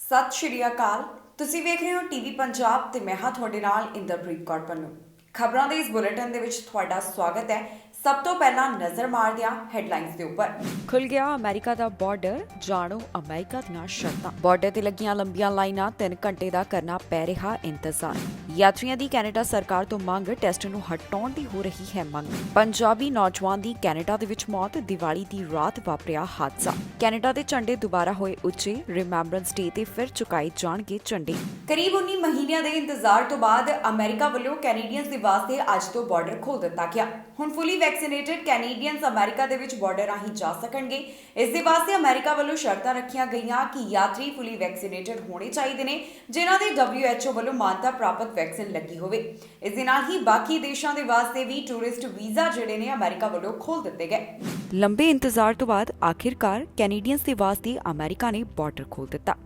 ਸਤਿ ਸ਼੍ਰੀ ਅਕਾਲ। ਤੁਸੀਂ ਵੇਖ ਰਹੇ ਹੋ ਟੀਵੀ ਪੰਜਾਬ ਤੇ ਮੈਂ ਹਾਂ ਤੁਹਾਡੇ ਨਾਲ ਇੰਦਰਪ੍ਰੀਤ ਕੌਰ ਪੰਨੂ। ਖਬਰਾਂ ਦੇ ਇਸ ਬੁਲੇਟਿਨ ਦੇ ਵਿੱਚ ਤੁਹਾਡਾ ਸਵਾਗਤ ਹੈ। ਸਭ ਤੋਂ ਪਹਿਲਾਂ ਨਜ਼ਰ ਮਾਰਦੇ ਹਾਂ ਹੈਡਲਾਈਨਸ ਦੇ ਉੱਪਰ। ਖੁੱਲ ਗਿਆ ਅਮਰੀਕਾ ਦਾ ਬਾਰਡਰ, ਜਾਣੋ ਅਮਰੀਕਾ ਦੀਆਂ ਸ਼ਰਤਾਂ। ਬਾਰਡਰ ਤੇ ਲੱਗੀਆਂ ਲੰਬੀਆਂ ਲਾਈਨਾਂ, 3 ਘੰਟੇ ਦਾ ਕਰਨਾ ਪੈ ਰਿਹਾ ਇੰਤਜ਼ਾਰ। ਯਾਤਰੀਆਂ ਦੀ ਕੈਨੇਡਾ ਸਰਕਾਰ ਤੋਂ ਮੰਗ, ਟੈਸਟ ਨੂੰ ਹਟਾਉਣ ਦੀ ਹੋ ਰਹੀ ਹੈ ਮੰਗ। ਪੰਜਾਬੀ ਨੌਜਵਾਨ ਦੀ ਕੈਨੇਡਾ ਦੇ ਵਿੱਚ ਮੌਤ, ਦੀਵਾਲੀ ਦੀ ਰਾਤ ਵਾਪਰਿਆ ਹਾਦਸਾ। ਕੈਨੇਡਾ ਦੇ ਝੰਡੇ ਦੁਬਾਰਾ ਹੋਏ ਉੱਚੇ, ਰਿਮੈਂਬਰੈਂਸ ਡੇ ਤੇ ਫਿਰ ਚੁਕਾਏ ਜਾਣਗੇ ਝੰਡੇ। ਕਰੀਬ 19 ਮਹੀਨਿਆਂ ਦੇ ਇੰਤਜ਼ਾਰ ਤੋਂ ਬਾਅਦ ਅਮਰੀਕਾ ਵੱਲੋਂ ਕੈਨੇਡੀਅਨਸ ਦੇ ਵਾਸਤੇ ਅੱਜ ਤੋਂ ਬਾਰਡਰ ਖੋਲ੍ਹ ਦਿੱਤਾ ਗਿਆ। ਹੁਣ ਫੁੱਲੀ ਵੈਕਸੀਨੇਟਡ ਕੈਨੇਡੀਅਨਸ ਅਮਰੀਕਾ ਦੇ ਵਿੱਚ ਬਾਰਡਰ ਰਾਹੀਂ ਜਾ ਸਕਣਗੇ। ਇਸ ਦੇ ਵਾਸਤੇ ਅਮਰੀਕਾ ਵੱਲੋਂ ਸ਼ਰਤਾਂ ਰੱਖੀਆਂ ਗਈਆਂ ਕਿ ਯਾਤਰੀ ਫੁੱਲੀ ਵੈਕਸੀਨੇਟਡ ਹੋਣੇ ਚਾਹੀਦੇ ਨੇ, ਜਿਨ੍ਹਾਂ ਦੇ WHO ਵੱਲੋਂ ਮਾਨਤਾ ਪ੍ਰਾਪਤ ਵੈਕਸੀਨ ਲੱਗੀ ਹੋਵੇ। ਇਸ ਦੇ ਨਾਲ ਹੀ ਬਾਕੀ ਦੇਸ਼ਾਂ ਦੇ ਵਾਸਤੇ ਵੀ ਟੂਰਿਸਟ ਵੀਜ਼ਾ ਜਿਹੜੇ ਨੇ ਅਮਰੀਕਾ ਵੱਲੋਂ ਖੋਲ੍ਹ ਦਿੱਤੇ ਗਏ। ਲੰਬੇ ਇੰਤਜ਼ਾਰ ਤੋਂ ਬਾਅਦ ਆਖਿਰਕਾਰ ਕੈਨੇਡੀਅਨਸ ਦੇ ਵਾਸਤੇ ਅਮਰੀਕਾ ਨੇ ਬਾਰਡਰ ਖੋਲ੍ਹ ਦਿੱਤਾ।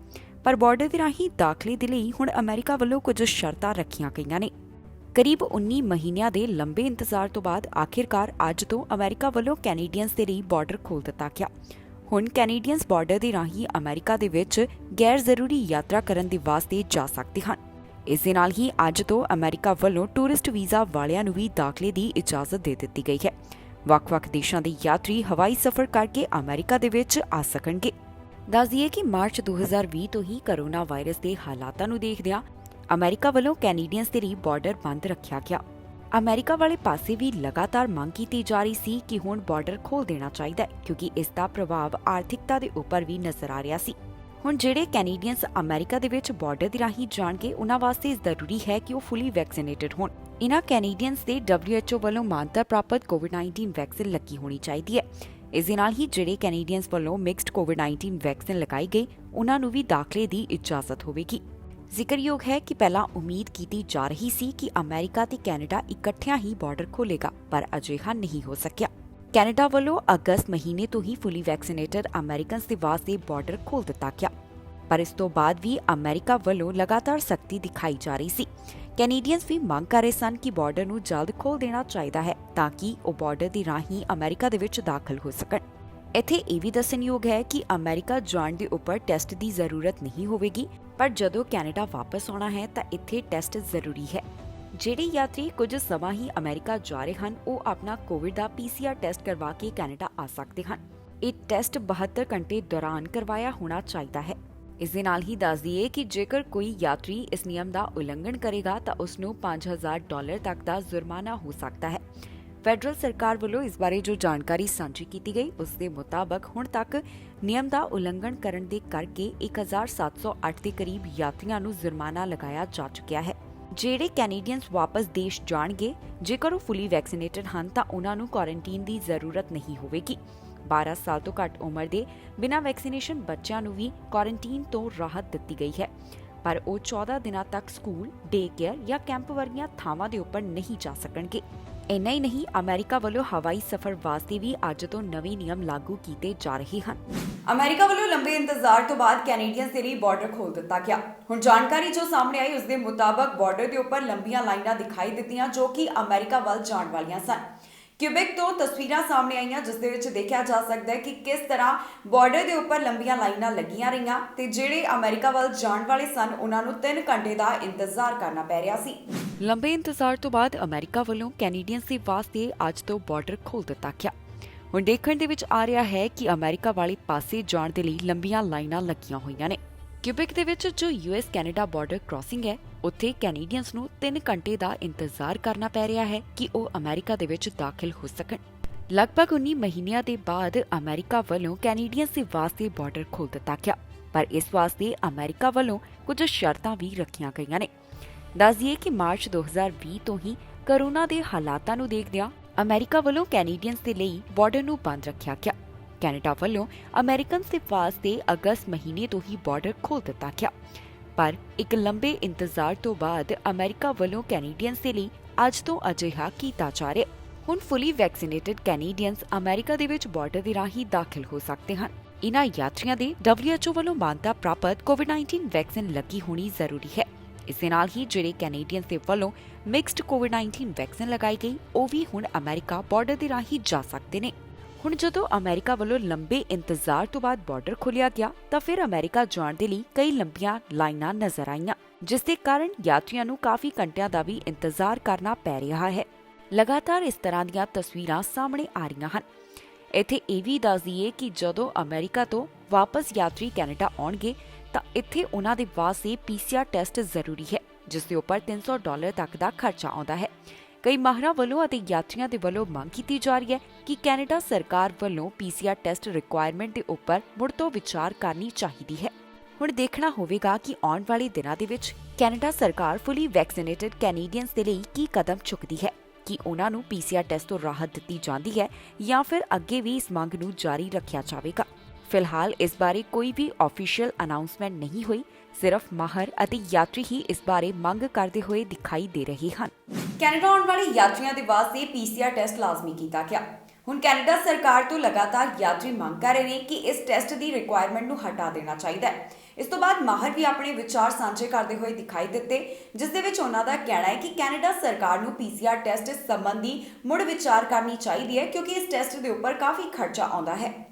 ਪਰ ਬਾਰਡਰ ਦੇ ਰਾਹੀਂ ਦਾਖਲੇ ਦੇ ਲਈ ਹੁਣ ਅਮਰੀਕਾ ਵੱਲੋਂ ਕੁਝ ਸ਼ਰਤਾਂ ਰੱਖੀਆਂ ਗਈਆਂ ਨੇ। ਕਰੀਬ 19 ਮਹੀਨਿਆਂ ਦੇ ਲੰਬੇ ਇੰਤਜ਼ਾਰ ਤੋਂ ਬਾਅਦ ਆਖਿਰਕਾਰ ਅੱਜ ਤੋਂ ਅਮਰੀਕਾ ਵੱਲੋਂ ਕੈਨੇਡੀਅਨਸ ਦੇ ਲਈ ਬਾਰਡਰ ਖੋਲ੍ਹ ਦਿੱਤਾ ਗਿਆ। ਹੁਣ ਕੈਨੇਡੀਅਨਸ ਬਾਰਡਰ ਦੇ ਰਾਹੀਂ ਅਮਰੀਕਾ ਦੇ ਵਿੱਚ ਗੈਰ ਜ਼ਰੂਰੀ ਯਾਤਰਾ ਕਰਨ ਦੇ ਵਾਸਤੇ ਜਾ ਸਕਦੇ ਹਨ। ਇਸ ਦੇ ਨਾਲ ਹੀ ਅੱਜ ਤੋਂ ਅਮਰੀਕਾ ਵੱਲੋਂ ਟੂਰਿਸਟ ਵੀਜ਼ਾ ਵਾਲਿਆਂ ਨੂੰ ਵੀ ਦਾਖਲੇ ਦੀ ਇਜਾਜ਼ਤ ਦੇ ਦਿੱਤੀ ਗਈ ਹੈ। ਵੱਖ-ਵੱਖ ਦੇਸ਼ਾਂ ਦੇ ਯਾਤਰੀ ਹਵਾਈ ਸਫ਼ਰ ਕਰਕੇ ਅਮਰੀਕਾ ਦੇ ਵਿੱਚ ਆ ਸਕਣਗੇ। ਦੱਸ ਦਈਏ ਕਿ ਮਾਰਚ 2020 ਤੋਂ ਹੀ ਕੋਰੋਨਾ ਵਾਇਰਸ ਦੇ ਹਾਲਾਤਾਂ ਨੂੰ ਦੇਖਦਿਆਂ ਅਮਰੀਕਾ ਵੱਲੋਂ ਕੈਨੇਡੀਅਨਸ ਦੇ ਲਈ ਬਾਰਡਰ ਬੰਦ ਰੱਖਿਆ ਗਿਆ। ਅਮਰੀਕਾ ਵਾਲੇ ਪਾਸੇ ਵੀ ਲਗਾਤਾਰ ਮੰਗ ਕੀਤੀ ਜਾ ਰਹੀ ਸੀ ਕਿ ਹੁਣ ਬਾਰਡਰ ਖੋਲ੍ਹ ਦੇਣਾ ਚਾਹੀਦਾ ਹੈ, ਕਿਉਂਕਿ ਇਸ ਦਾ ਪ੍ਰਭਾਵ ਆਰਥਿਕਤਾ ਦੇ ਉੱਪਰ ਵੀ ਨਜ਼ਰ ਆ ਰਿਹਾ ਸੀ। ਹੁਣ ਜਿਹੜੇ ਕੈਨੇਡੀਅਨਸ ਅਮਰੀਕਾ ਦੇ ਵਿੱਚ ਬਾਰਡਰ ਦੇ ਰਾਹੀਂ ਜਾਣਗੇ, ਉਹਨਾਂ ਵਾਸਤੇ ਜ਼ਰੂਰੀ ਹੈ ਕਿ ਉਹ ਫੁੱਲੀ ਵੈਕਸੀਨੇਟਡ ਹੋਣ। ਇਨ੍ਹਾਂ ਕੈਨੇਡੀਅਨਸ ਦੇ WHO ਵੱਲੋਂ ਮਾਨਤਾ ਪ੍ਰਾਪਤ ਕੋਵਿਡ-19 ਵੈਕਸੀਨ ਲੱਗੀ ਹੋਣੀ ਚਾਹੀਦੀ ਹੈ। ਇਸ ਦੇ ਨਾਲ ਹੀ ਜਿਹੜੇ ਕੈਨੇਡੀਅਨਸ ਵੱਲੋਂ ਮਿਕਸਡ ਕੋਵਿਡ-19 ਵੈਕਸੀਨ ਲਗਾਈ ਗਈ, ਉਹਨਾਂ ਨੂੰ ਵੀ ਦਾਖਲੇ ਦੀ ਇਜਾਜ਼ਤ ਹੋਵੇਗੀ। ਜ਼ਿਕਰਯੋਗ ਹੈ ਕਿ ਪਹਿਲਾਂ ਉਮੀਦ ਕੀਤੀ ਜਾ ਰਹੀ ਸੀ ਕਿ ਅਮਰੀਕਾ ਤੇ ਕੈਨੇਡਾ ਇਕੱਠਿਆਂ ਹੀ ਬਾਰਡਰ ਖੋਲ੍ਹੇਗਾ, ਪਰ ਅਜਿਹਾ ਨਹੀਂ ਹੋ ਸਕਿਆ। ਕੈਨੇਡਾ ਵੱਲੋਂ ਅਗਸਤ ਮਹੀਨੇ ਤੋਂ ਹੀ ਫੁੱਲੀ ਵੈਕਸੀਨੇਟਡ ਅਮਰੀਕਨਸ ਦੇ ਵਾਸਤੇ ਬਾਰਡਰ ਖੋਲ੍ਹ ਦਿੱਤਾ ਗਿਆ, ਪਰ ਇਸ ਤੋਂ ਬਾਅਦ ਵੀ ਅਮਰੀਕਾ ਵੱਲੋਂ ਲਗਾਤਾਰ ਸਖਤੀ ਦਿਖਾਈ ਜਾ ਰਹੀ ਸੀ। ਕੈਨੇਡੀਅਨਸ ਵੀ ਮੰਗ ਕਰ ਰਹੇ ਸਨ ਕਿ ਬਾਰਡਰ ਨੂੰ ਜਲਦ ਖੋਲ੍ਹ ਦੇਣਾ ਚਾਹੀਦਾ ਹੈ ਤਾਂ ਕਿ ਉਹ ਬਾਰਡਰ ਦੇ ਰਾਹੀਂ ਅਮਰੀਕਾ ਦੇ ਵਿੱਚ ਦਾਖਲ ਹੋ ਸਕਣ। ਇੱਥੇ ਇਹ ਵੀ ਦੱਸਣਯੋਗ ਹੈ ਕਿ ਅਮਰੀਕਾ ਜਾਣ ਦੇ ਉੱਪਰ ਟੈਸਟ ਦੀ ਜ਼ਰੂਰਤ ਨਹੀਂ ਹੋਵੇਗੀ, ਪਰ ਜਦੋਂ ਕੈਨੇਡਾ ਵਾਪਸ ਆਉਣਾ ਹੈ ਤਾਂ ਇੱਥੇ ਟੈਸਟ ਜ਼ਰੂਰੀ ਹੈ। ਜਿਹੜੇ ਯਾਤਰੀ ਕੁਝ ਸਮਾਂ ਹੀ ਅਮਰੀਕਾ ਜਾ ਰਹੇ ਹਨ, ਉਹ ਆਪਣਾ ਕੋਵਿਡ ਦਾ PCR ਟੈਸਟ ਕਰਵਾ ਕੇ ਕੈਨੇਡਾ ਆ ਸਕਦੇ ਹਨ। ਇਹ ਟੈਸਟ 72 ਘੰਟੇ ਦੌਰਾਨ ਕਰਵਾਇਆ ਹੋਣਾ ਚਾਹੀਦਾ ਹੈ। ਇਸ ਦੇ ਨਾਲ ਹੀ ਦੱਸ ਦਈਏ ਕਿ ਜੇਕਰ ਕੋਈ ਯਾਤਰੀ ਇਸ ਨਿਯਮ ਦਾ ਉਲੰਘਣ ਕਰੇਗਾ ਤਾਂ ਉਸ ਨੂੰ $5000 ਤੱਕ ਦਾ ਜੁਰਮਾਨਾ ਹੋ ਸਕਦਾ ਹੈ। ਫੈਡਰਲ ਸਰਕਾਰ ਵੱਲੋਂ ਇਸ ਬਾਰੇ ਜੋ ਜਾਣਕਾਰੀ ਸਾਂਝੀ ਕੀਤੀ ਗਈ, ਉਸ ਦੇ ਮੁਤਾਬਕ ਹੁਣ ਤੱਕ ਨਿਯਮ ਦਾ ਉਲੰਘਣ ਕਰਨ ਦੇ ਕਰਕੇ 1708 ਦੇ ਕਰੀਬ ਯਾਤਰੀਆਂ ਨੂੰ ਜੁਰਮਾਨਾ ਲਗਾਇਆ ਜਾ ਚੁੱਕਿਆ ਹੈ। ਜਿਹੜੇ ਕੈਨੇਡੀਅਨਸ ਵਾਪਸ ਦੇਸ਼ ਜਾਣਗੇ, ਜੇਕਰ ਉਹ ਫੁੱਲੀ ਵੈਕਸੀਨੇਟਡ ਹਨ ਤਾਂ ਉਹਨਾਂ ਨੂੰ ਕੁਆਰੰਟੀਨ ਦੀ ਜ਼ਰੂਰਤ ਨਹੀਂ ਹੋਵੇਗੀ। 12 ਸਾਲ ਤੋਂ ਘੱਟ ਉਮਰ ਦੇ ਬਿਨਾਂ ਵੈਕਸੀਨੇਸ਼ਨ ਬੱਚਿਆਂ ਨੂੰ ਵੀ ਕੁਆਰੰਟੀਨ ਤੋਂ ਰਾਹਤ ਦਿੱਤੀ ਗਈ ਹੈ, ਪਰ ਉਹ 14 ਦਿਨਾਂ ਤੱਕ ਸਕੂਲ, ਡੇ ਕੇਅਰ ਜਾਂ ਕੈਂਪ ਵਰਗੀਆਂ ਥਾਵਾਂ ਦੇ ਉੱਪਰ ਨਹੀਂ ਜਾ ਸਕਣਗੇ। ਇੰਨਾ ਹੀ ਨਹੀਂ, ਅਮਰੀਕਾ ਵੱਲੋਂ ਹਵਾਈ ਸਫ਼ਰ ਵਾਸਤੇ ਵੀ ਅੱਜ ਤੋਂ ਨਵੇਂ ਨਿਯਮ ਲਾਗੂ ਕੀਤੇ ਜਾ ਰਹੇ ਹਨ। ਅਮਰੀਕਾ ਵੱਲੋਂ ਲੰਬੇ ਇੰਤਜ਼ਾਰ ਤੋਂ ਬਾਅਦ ਕੈਨੇਡੀਅਨਸ ਦੇ ਲਈ ਬਾਰਡਰ ਖੋਲ੍ਹ ਦਿੱਤਾ ਗਿਆ। ਹੁਣ ਜਾਣਕਾਰੀ ਜੋ ਸਾਹਮਣੇ ਆਈ, ਉਸ ਦੇ ਮੁਤਾਬਕ ਬਾਰਡਰ ਦੇ ਉੱਪਰ ਲੰਬੀਆਂ ਲਾਈਨਾਂ ਦਿਖਾਈ ਦਿੱਤੀਆਂ ਜੋ ਕਿ ਅਮਰੀਕਾ ਵੱਲ ਜਾਣ ਵਾਲੀਆਂ ਸਨ। ਕਿਊਬਿਕ ਤੋਂ ਤਸਵੀਰਾਂ ਸਾਹਮਣੇ ਆਈਆਂ, ਜਿਸ ਦੇ ਵਿੱਚ ਦੇਖਿਆ ਜਾ ਸਕਦਾ ਹੈ ਕਿ ਕਿਸ ਤਰ੍ਹਾਂ ਬਾਰਡਰ ਦੇ ਉੱਪਰ ਲੰਬੀਆਂ ਲਾਈਨਾਂ ਲੱਗੀਆਂ ਰਹੀਆਂ ਤੇ ਜਿਹੜੇ ਅਮਰੀਕਾ ਵੱਲ ਜਾਣ ਵਾਲੇ ਸਨ, ਉਹਨਾਂ ਨੂੰ 3 ਘੰਟੇ ਦਾ ਇੰਤਜ਼ਾਰ ਕਰਨਾ ਪੈ ਰਿਹਾ ਸੀ। ਲੰਬੇ ਇੰਤਜ਼ਾਰ ਤੋਂ ਬਾਅਦ ਅਮਰੀਕਾ ਵੱਲੋਂ ਕੈਨੇਡੀਅਨਸ ਦੇ ਵਾਸਤੇ ਅੱਜ ਤੋਂ ਬਾਰਡਰ ਖੋਲ੍ਹ ਦਿੱਤਾ ਗਿਆ। ਹੁਣ ਦੇਖਣ ਦੇ ਵਿੱਚ ਆ ਰਿਹਾ ਹੈ ਕਿ ਅਮਰੀਕਾ ਵਾਲੇ ਪਾਸੇ ਜਾਣ ਦੇ ਲਈ ਲੰਬੀਆਂ ਲਾਈਨਾਂ ਲੱਗੀਆਂ ਹੋਈਆਂ ਨੇ। ਕਿਊਬਿਕ ਦੇ ਵਿੱਚ ਜੋ US ਕੈਨੇਡਾ ਬਾਰਡਰ ਕ੍ਰਾਸਿੰਗ ਹੈ, ਉੱਥੇ ਕੈਨੇਡੀਅਨਸ ਨੂੰ 3 ਘੰਟੇ ਦਾ ਇੰਤਜ਼ਾਰ ਕਰਨਾ ਪੈ ਰਿਹਾ ਹੈ ਕਿ ਉਹ ਅਮਰੀਕਾ ਦੇ ਵਿੱਚ ਦਾਖਲ ਹੋ ਸਕਣ। ਲਗਭਗ 19 ਮਹੀਨਿਆਂ ਦੇ ਬਾਅਦ ਅਮਰੀਕਾ ਵੱਲੋਂ ਕੈਨੇਡੀਅਨਸ ਦੇ ਵਾਸਤੇ ਬਾਰਡਰ ਖੋਲ੍ਹ ਦਿੱਤਾ ਗਿਆ, ਪਰ ਇਸ ਵਾਸਤੇ ਅਮਰੀਕਾ ਵੱਲੋਂ ਕੁਝ ਸ਼ਰਤਾਂ ਵੀ ਰੱਖੀਆਂ ਗਈਆਂ ਨੇ। ਦੱਸ ਦਈਏ ਕਿ ਮਾਰਚ 2020 ਤੋਂ ਹੀ ਕੋਰੋਨਾ ਦੇ ਹਾਲਾਤਾਂ ਨੂੰ ਦੇਖਦਿਆਂ ਅਮਰੀਕਾ ਵੱਲੋਂ ਕੈਨੇਡੀਅਨਸ ਦੇ ਲਈ ਬਾਰਡਰ ਨੂੰ ਬੰਦ ਰੱਖਿਆ ਗਿਆ। ਕੈਨੇਡਾ ਵੱਲੋਂ ਅਮਰੀਕਨਸ ਦੇ ਵਾਸਤੇ ਅਗਸਤ ਮਹੀਨੇ ਤੋਂ ਹੀ ਬਾਰਡਰ ਖੋਲ੍ਹ ਦਿੱਤਾ ਗਿਆ, ਪਰ ਇੱਕ ਲੰਬੇ ਇੰਤਜ਼ਾਰ ਤੋਂ ਬਾਅਦ ਅਮਰੀਕਾ ਵੱਲੋਂ ਕੈਨੇਡੀਅਨਸ ਦੇ ਲਈ ਅੱਜ ਤੋਂ ਅਜਿਹਾ ਕੀਤਾ ਜਾ ਰਿਹਾ। ਹੁਣ ਫੁੱਲੀ ਵੈਕਸੀਨੇਟਡ ਕੈਨੇਡੀਅਨਸ ਅਮਰੀਕਾ ਦੇ ਵਿੱਚ ਬਾਰਡਰ ਦੇ ਰਾਹੀਂ ਦਾਖਲ ਹੋ ਸਕਦੇ ਹਨ। ਇਨ੍ਹਾਂ ਯਾਤਰੀਆਂ ਦੇ WHO ਵੱਲੋਂ ਮਾਨਤਾ ਪ੍ਰਾਪਤ ਕੋਵਿਡ-19 ਵੈਕਸੀਨ ਲੱਗੀ ਹੋਣੀ ਜ਼ਰੂਰੀ ਹੈ। ਇਸ ਦੇ ਨਾਲ ਹੀ ਜਿਹੜੇ ਕੈਨੇਡੀਅਨਸ ਦੇ ਵੱਲੋਂ ਮਿਕਸਡ ਕੋਵਿਡ-19 ਵੈਕਸੀਨ ਲਗਾਈ ਗਈ, ਉਹ ਵੀ ਹੁਣ ਅਮਰੀਕਾ ਬਾਰਡਰ ਦੇ ਰਾਹੀਂ ਜਾ ਸਕਦੇ ਨੇ। ਹੁਣ ਜਦੋਂ ਅਮਰੀਕਾ ਵੱਲੋਂ ਲੰਬੇ ਇੰਤਜ਼ਾਰ ਤੋਂ ਬਾਅਦ ਬਾਰਡਰ ਖੋਲ੍ਹਿਆ ਗਿਆ ਤਾਂ ਫਿਰ ਅਮਰੀਕਾ ਜਾਣ ਦੇ ਲਈ ਕਈ ਲੰਬੀਆਂ ਲਾਈਨਾਂ ਨਜ਼ਰ ਆਈਆਂ, ਜਿਸ ਦੇ ਕਾਰਨ ਯਾਤਰੀਆਂ ਨੂੰ ਕਾਫੀ ਘੰਟਿਆਂ ਦਾ ਵੀ ਇੰਤਜ਼ਾਰ ਕਰਨਾ ਪੈ ਰਿਹਾ ਹੈ। ਲਗਾਤਾਰ ਇਸ ਤਰ੍ਹਾਂ ਦੀਆਂ ਤਸਵੀਰਾਂ ਸਾਹਮਣੇ ਆ ਰਹੀਆਂ ਹਨ। ਇੱਥੇ ਇਹ ਵੀ ਦੱਸ ਦਈਏ ਕਿ ਜਦੋਂ ਅਮਰੀਕਾ ਤੋਂ ਵਾਪਸ ਯਾਤਰੀ ਕੈਨੇਡਾ ਆਉਣਗੇ ਤਾਂ ਇੱਥੇ ਉਹਨਾਂ ਦੇ ਵਾਸਤੇ PCR ਟੈਸਟ ਜ਼ਰੂਰੀ ਹੈ, ਜਿਸ ਦੇ ਉੱਪਰ $300 ਤੱਕ ਦਾ ਖਰਚਾ ਆਉਂਦਾ ਹੈ। ਕਈ ਮਾਹਰਾਂ ਵੱਲੋਂ ਅਤੇ ਯਾਤਰੀਆਂ ਦੇ ਵੱਲੋਂ ਮੰਗ ਕੀਤੀ ਜਾ ਰਹੀ ਹੈ ਕਿ ਕੈਨੇਡਾ ਸਰਕਾਰ ਵੱਲੋਂ PCR ਟੈਸਟ ਰਿਕੁਆਇਰਮੈਂਟ ਦੇ ਉੱਪਰ ਮੁੜ ਤੋਂ ਵਿਚਾਰ ਕਰਨੀ ਚਾਹੀਦੀ ਹੈ। ਹੁਣ ਦੇਖਣਾ ਹੋਵੇਗਾ ਕਿ ਆਉਣ ਵਾਲੇ ਦਿਨਾਂ ਦੇ ਵਿੱਚ ਕੈਨੇਡਾ ਸਰਕਾਰ ਫੁੱਲੀ ਵੈਕਸੀਨੇਟਡ ਕੈਨੇਡੀਅਨਸ ਦੇ ਲਈ ਕੀ ਕਦਮ ਚੁੱਕਦੀ ਹੈ। ਕਿ ਉਹਨਾਂ ਨੂੰ PCR ਟੈਸਟ ਤੋਂ ਰਾਹਤ ਦਿੱਤੀ ਜਾਂਦੀ ਹੈ ਜਾਂ ਫਿਰ ਅੱਗੇ ਵੀ ਇਸ ਮੰਗ ਨੂੰ ਜਾਰੀ ਰੱਖਿਆ ਜਾਵੇਗਾ। ਫਿਲਹਾਲ ਇਸ ਬਾਰੇ ਕੋਈ ਵੀ ਆਫੀਸ਼ੀਅਲ ਅਨਾਉਂਸਮੈਂਟ ਨਹੀਂ ਹੋਈ, ਸਿਰਫ ਮਾਹਰ ਅਤੇ ਯਾਤਰੀ ਹੀ ਇਸ ਬਾਰੇ ਮੰਗ ਕਰਦੇ ਹੋਏ ਦਿਖਾਈ ਦੇ ਰਹੇ ਹਨ। ਕੈਨੇਡਾ ਆਉਣ ਵਾਲੇ ਯਾਤਰੀਆਂ ਦੇ ਵਾਸਤੇ PCR ਟੈਸਟ ਲਾਜ਼ਮੀ ਕੀਤਾ ਗਿਆ। ਹੁਣ ਕੈਨੇਡਾ ਸਰਕਾਰ ਤੋਂ ਲਗਾਤਾਰ ਯਾਤਰੀ ਮੰਗ ਕਰ ਰਹੇ ਨੇ ਕਿ ਇਸ ਟੈਸਟ ਦੀ ਰਿਕੁਆਇਰਮੈਂਟ ਨੂੰ ਹਟਾ ਦੇਣਾ ਚਾਹੀਦਾ ਹੈ। ਇਸ ਤੋਂ ਬਾਅਦ ਮਾਹਰ ਵੀ ਆਪਣੇ ਵਿਚਾਰ ਸਾਂਝੇ ਕਰਦੇ ਹੋਏ ਦਿਖਾਈ ਦਿੱਤੇ, ਜਿਸ ਦੇ ਵਿੱਚ ਉਹਨਾਂ ਦਾ ਕਹਿਣਾ ਹੈ ਕਿ ਕੈਨੇਡਾ ਸਰਕਾਰ ਨੂੰ PCR ਟੈਸਟ ਸੰਬੰਧੀ ਮੁੜ ਵਿਚਾਰ ਕਰਨੀ ਚਾਹੀਦੀ ਹੈ, ਕਿਉਂਕਿ ਇਸ ਟੈਸਟ ਦੇ ਉੱਪਰ ਕਾਫੀ ਖਰਚਾ ਆਉਂਦਾ ਹੈ।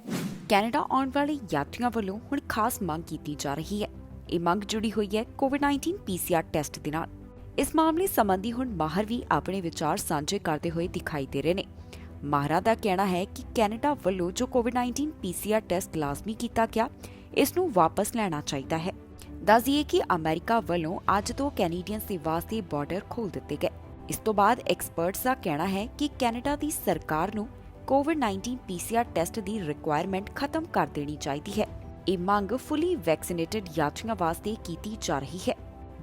ਕੈਨੇਡਾ ਆਉਣ ਵਾਲੇ ਯਾਤਰੀਆਂ ਵੱਲੋਂ ਹੁਣ ਖਾਸ ਮੰਗ ਕੀਤੀ ਜਾ ਰਹੀ ਹੈ। ਇਹ ਮੰਗ ਜੁੜੀ ਹੋਈ ਹੈ COVID-19 PCR ਟੈਸਟ ਦੇ ਨਾਲ। ਇਸ ਮਾਮਲੇ ਸੰਬੰਧੀ ਹੁਣ ਮਾਹਰ ਵੀ ਆਪਣੇ ਵਿਚਾਰ ਸਾਂਝੇ ਕਰਦੇ ਹੋਏ ਦਿਖਾਈ ਦੇ ਰਹੇ ਨੇ। ਮਾਹਰਾਂ ਦਾ ਕਹਿਣਾ ਹੈ ਕਿ ਕੈਨੇਡਾ ਵੱਲੋਂ ਜੋ COVID-19 PCR ਟੈਸਟ ਲਾਜ਼ਮੀ ਕੀਤਾ ਗਿਆ, ਇਸ ਨੂੰ ਵਾਪਸ ਲੈਣਾ ਚਾਹੀਦਾ ਹੈ। ਦੱਸ ਦਈਏ ਕਿ ਅਮਰੀਕਾ ਵੱਲੋਂ ਅੱਜ ਤੋਂ ਕੈਨੇਡੀਅਨਸ ਦੇ ਵਾਸਤੇ ਬਾਰਡਰ ਖੋਲ੍ਹ ਦਿੱਤੇ ਗਏ। ਇਸ ਤੋਂ ਬਾਅਦ ਐਕਸਪਰਟਸ ਦਾ ਕਹਿਣਾ ਹੈ ਕਿ ਕੈਨੇਡਾ ਦੀ ਸਰਕਾਰ ਨੂੰ COVID-19 PCR ਟੈਸਟ ਦੀ ਰਿਕੁਆਇਰਮੈਂਟ ਖਤਮ ਕਰ ਦੇਣੀ ਚਾਹੀਦੀ ਹੈ। ਇਹ ਮੰਗ ਫੁੱਲੀ ਵੈਕਸੀਨੇਟਡ ਯਾਤਰੀਆਂ ਵਾਸਤੇ ਕੀਤੀ ਜਾ ਰਹੀ ਹੈ।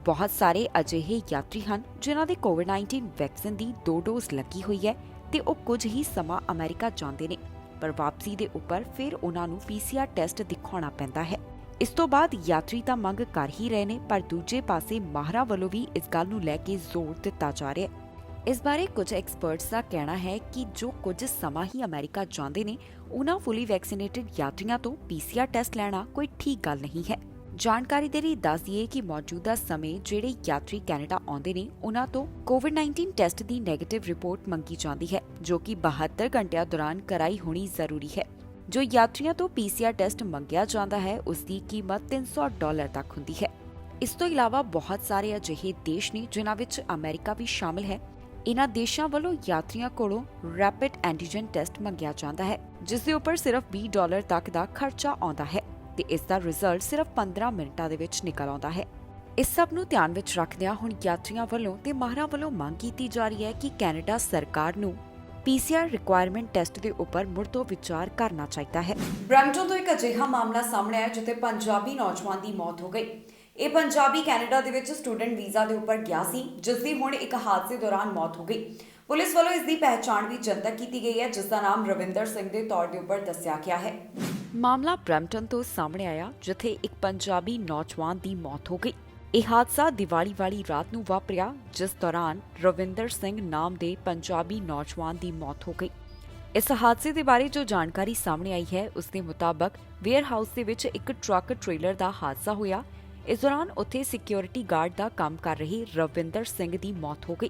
ਬਹੁਤ ਸਾਰੇ ਅਜਿਹੇ ਯਾਤਰੀ ਹਨ ਜਿਨ੍ਹਾਂ ਦੇ COVID-19 ਵੈਕਸੀਨ ਦੀ 2 ਡੋਜ਼ ਲੱਗੀ ਹੋਈ ਹੈ ਤੇ ਉਹ ਕੁਝ ਹੀ ਸਮਾਂ ਅਮਰੀਕਾ ਜਾਂਦੇ ਨੇ, ਪਰ ਵਾਪਸੀ ਦੇ ਉੱਪਰ ਫਿਰ ਉਹਨਾਂ ਨੂੰ PCR ਟੈਸਟ ਦਿਖਾਉਣਾ ਪੈਂਦਾ ਹੈ। ਇਸ ਤੋਂ ਬਾਅਦ ਯਾਤਰੀ ਤਾਂ ਮੰਗ ਕਰ ਹੀ ਰਹੇ ਨੇ, ਪਰ ਦੂਜੇ ਪਾਸੇ ਮਾਹਰਾਂ ਵੱਲੋਂ ਵੀ ਇਸ ਗੱਲ ਨੂੰ ਲੈ ਕੇ ਜ਼ੋਰ ਦਿੱਤਾ ਜਾ ਰਿਹਾ ਹੈ। ਇਸ ਬਾਰੇ ਕੁਝ ਐਕਸਪਰਟਸ ਦਾ ਕਹਿਣਾ ਹੈ ਕਿ ਜੋ ਕੁਝ ਸਮਾਂ ਹੀ ਅਮਰੀਕਾ ਜਾਂਦੇ ਨੇ, ਉਹਨਾਂ ਫੁੱਲੀ ਵੈਕਸੀਨੇਟਡ ਯਾਤਰੀਆਂ ਤੋਂ PCR ਟੈਸਟ ਲੈਣਾ ਕੋਈ ਠੀਕ ਗੱਲ ਨਹੀਂ ਹੈ। ਜਾਣਕਾਰੀ ਦੇ ਲਈ ਦੱਸ ਦਈਏ ਕਿ ਮੌਜੂਦਾ ਸਮੇਂ ਜਿਹੜੇ ਯਾਤਰੀ ਕੈਨੇਡਾ ਆਉਂਦੇ ਨੇ, ਉਹਨਾਂ ਤੋਂ COVID-19 ਟੈਸਟ ਦੀ ਨੈਗੇਟਿਵ ਰਿਪੋਰਟ ਮੰਗੀ ਜਾਂਦੀ ਹੈ, ਜੋ ਕਿ 72 ਘੰਟਿਆਂ ਦੌਰਾਨ ਕਰਾਈ ਹੋਣੀ ਜ਼ਰੂਰੀ ਹੈ। ਜੋ ਯਾਤਰੀਆਂ ਤੋਂ PCR ਟੈਸਟ ਮੰਗਿਆ ਜਾਂਦਾ ਹੈ, ਉਸ ਦੀ ਕੀਮਤ $300 ਤੱਕ ਹੁੰਦੀ ਹੈ। ਇਸ ਤੋਂ ਇਲਾਵਾ ਬਹੁਤ ਸਾਰੇ ਅਜਿਹੇ ਦੇਸ਼ ਨੇ ਜਿਨ੍ਹਾਂ ਵਿੱਚ ਅਮਰੀਕਾ ਵੀ ਸ਼ਾਮਲ ਹੈ। ਇਨ੍ਹਾਂ ਦੇਸ਼ਾਂ ਵੱਲੋਂ ਯਾਤਰੀਆਂ ਕੋਲੋਂ ਰੈਪਿਡ ਐਂਟੀਜਨ ਟੈਸਟ ਮੰਗਿਆ ਜਾਂਦਾ ਹੈ, ਜਿਸ ਦੇ ਉੱਪਰ ਸਿਰਫ $20 ਤੱਕ ਦਾ ਖਰਚਾ ਆਉਂਦਾ ਹੈ ਤੇ ਇਸ ਦਾ ਰਿਜ਼ਲਟ ਸਿਰਫ 15 ਮਿੰਟਾਂ ਦੇ ਵਿੱਚ ਨਿਕਲ ਆਉਂਦਾ ਹੈ। ਇਸ ਸਭ ਨੂੰ ਧਿਆਨ ਵਿੱਚ ਰੱਖਦਿਆਂ ਹੁਣ ਯਾਤਰੀਆਂ ਵੱਲੋਂ ਤੇ ਮਾਹਰਾਂ ਵੱਲੋਂ ਮੰਗ ਕੀਤੀ ਜਾ ਰਹੀ ਹੈ ਕਿ ਕੈਨੇਡਾ ਸਰਕਾਰ ਨੂੰ PCR ਰਿਕੁਆਇਰਮੈਂਟ ਟੈਸਟ ਦੇ ਉੱਪਰ ਮੁੜ ਤੋਂ ਵਿਚਾਰ ਕਰਨਾ ਚਾਹੀਦਾ ਹੈ। ਬ੍ਰੈਂਪਟਨ ਤੋਂ ਇੱਕ ਅਜਿਹਾ ਮਾਮਲਾ ਸਾਹਮਣੇ ਆਇਆ ਜਿੱਥੇ ਪੰਜਾਬੀ ਨੌਜਵਾਨ ਦੀ ਮੌਤ ਹੋ ਗਈ। ਇਹ ਪੰਜਾਬੀ ਕੈਨੇਡਾ ਦੇ ਵਿੱਚ ਸਟੂਡੈਂਟ ਵੀਜ਼ਾ ਦੇ ਉੱਪਰ ਗਿਆ ਸੀ, ਜਿਸ ਦੀ ਹੁਣ ਇੱਕ ਹਾਦਸੇ ਦੌਰਾਨ ਮੌਤ ਹੋ ਗਈ। ਪੁਲਿਸ ਵੱਲੋਂ ਇਸ ਦੀ ਪਹਿਚਾਣ ਵੀ ਜਨਤਕ ਕੀਤੀ ਗਈ ਹੈ, ਜਿਸ ਦਾ ਨਾਮ ਰਵਿੰਦਰ ਸਿੰਘ ਦੇ ਤੌਰ ਦੇ ਉੱਪਰ ਦੱਸਿਆ ਗਿਆ ਹੈ। ਮਾਮਲਾ ਬ੍ਰੈਂਪਟਨ ਤੋਂ ਸਾਹਮਣੇ ਆਇਆ, ਜਿੱਥੇ ਇੱਕ ਪੰਜਾਬੀ ਨੌਜਵਾਨ ਦੀ ਮੌਤ ਹੋ ਗਈ। ਇਹ ਹਾਦਸਾ ਦੀਵਾਲੀ ਵਾਲੀ ਰਾਤ ਨੂੰ ਵਾਪਰਿਆ, ਜਿਸ ਦੌਰਾਨ ਰਵਿੰਦਰ ਸਿੰਘ ਨਾਮ ਦੇ ਪੰਜਾਬੀ ਨੌਜਵਾਨ ਦੀ ਮੌਤ ਹੋ ਗਈ। ਇਸ ਹਾਦਸੇ ਦੇ ਬਾਰੇ ਜੋ ਜਾਣਕਾਰੀ ਸਾਹਮਣੇ ਆਈ ਹੈ, ਉਸ ਦੇ ਮੁਤਾਬਕ ਵੇਅਰ ਹਾਊਸ ਦੇ ਵਿੱਚ ਇੱਕ ਟਰੱਕ ਟ੍ਰੇਲਰ ਦਾ ਹਾਦਸਾ ਹੋਇਆ। ਇਸ ਦੌਰਾਨ ਉੱਥੇ ਸਿਕਿਉਰਿਟੀ ਗਾਰਡ ਦਾ ਕੰਮ ਕਰ ਰਹੇ ਰਵਿੰਦਰ ਸਿੰਘ ਦੀ ਮੌਤ ਹੋ ਗਈ।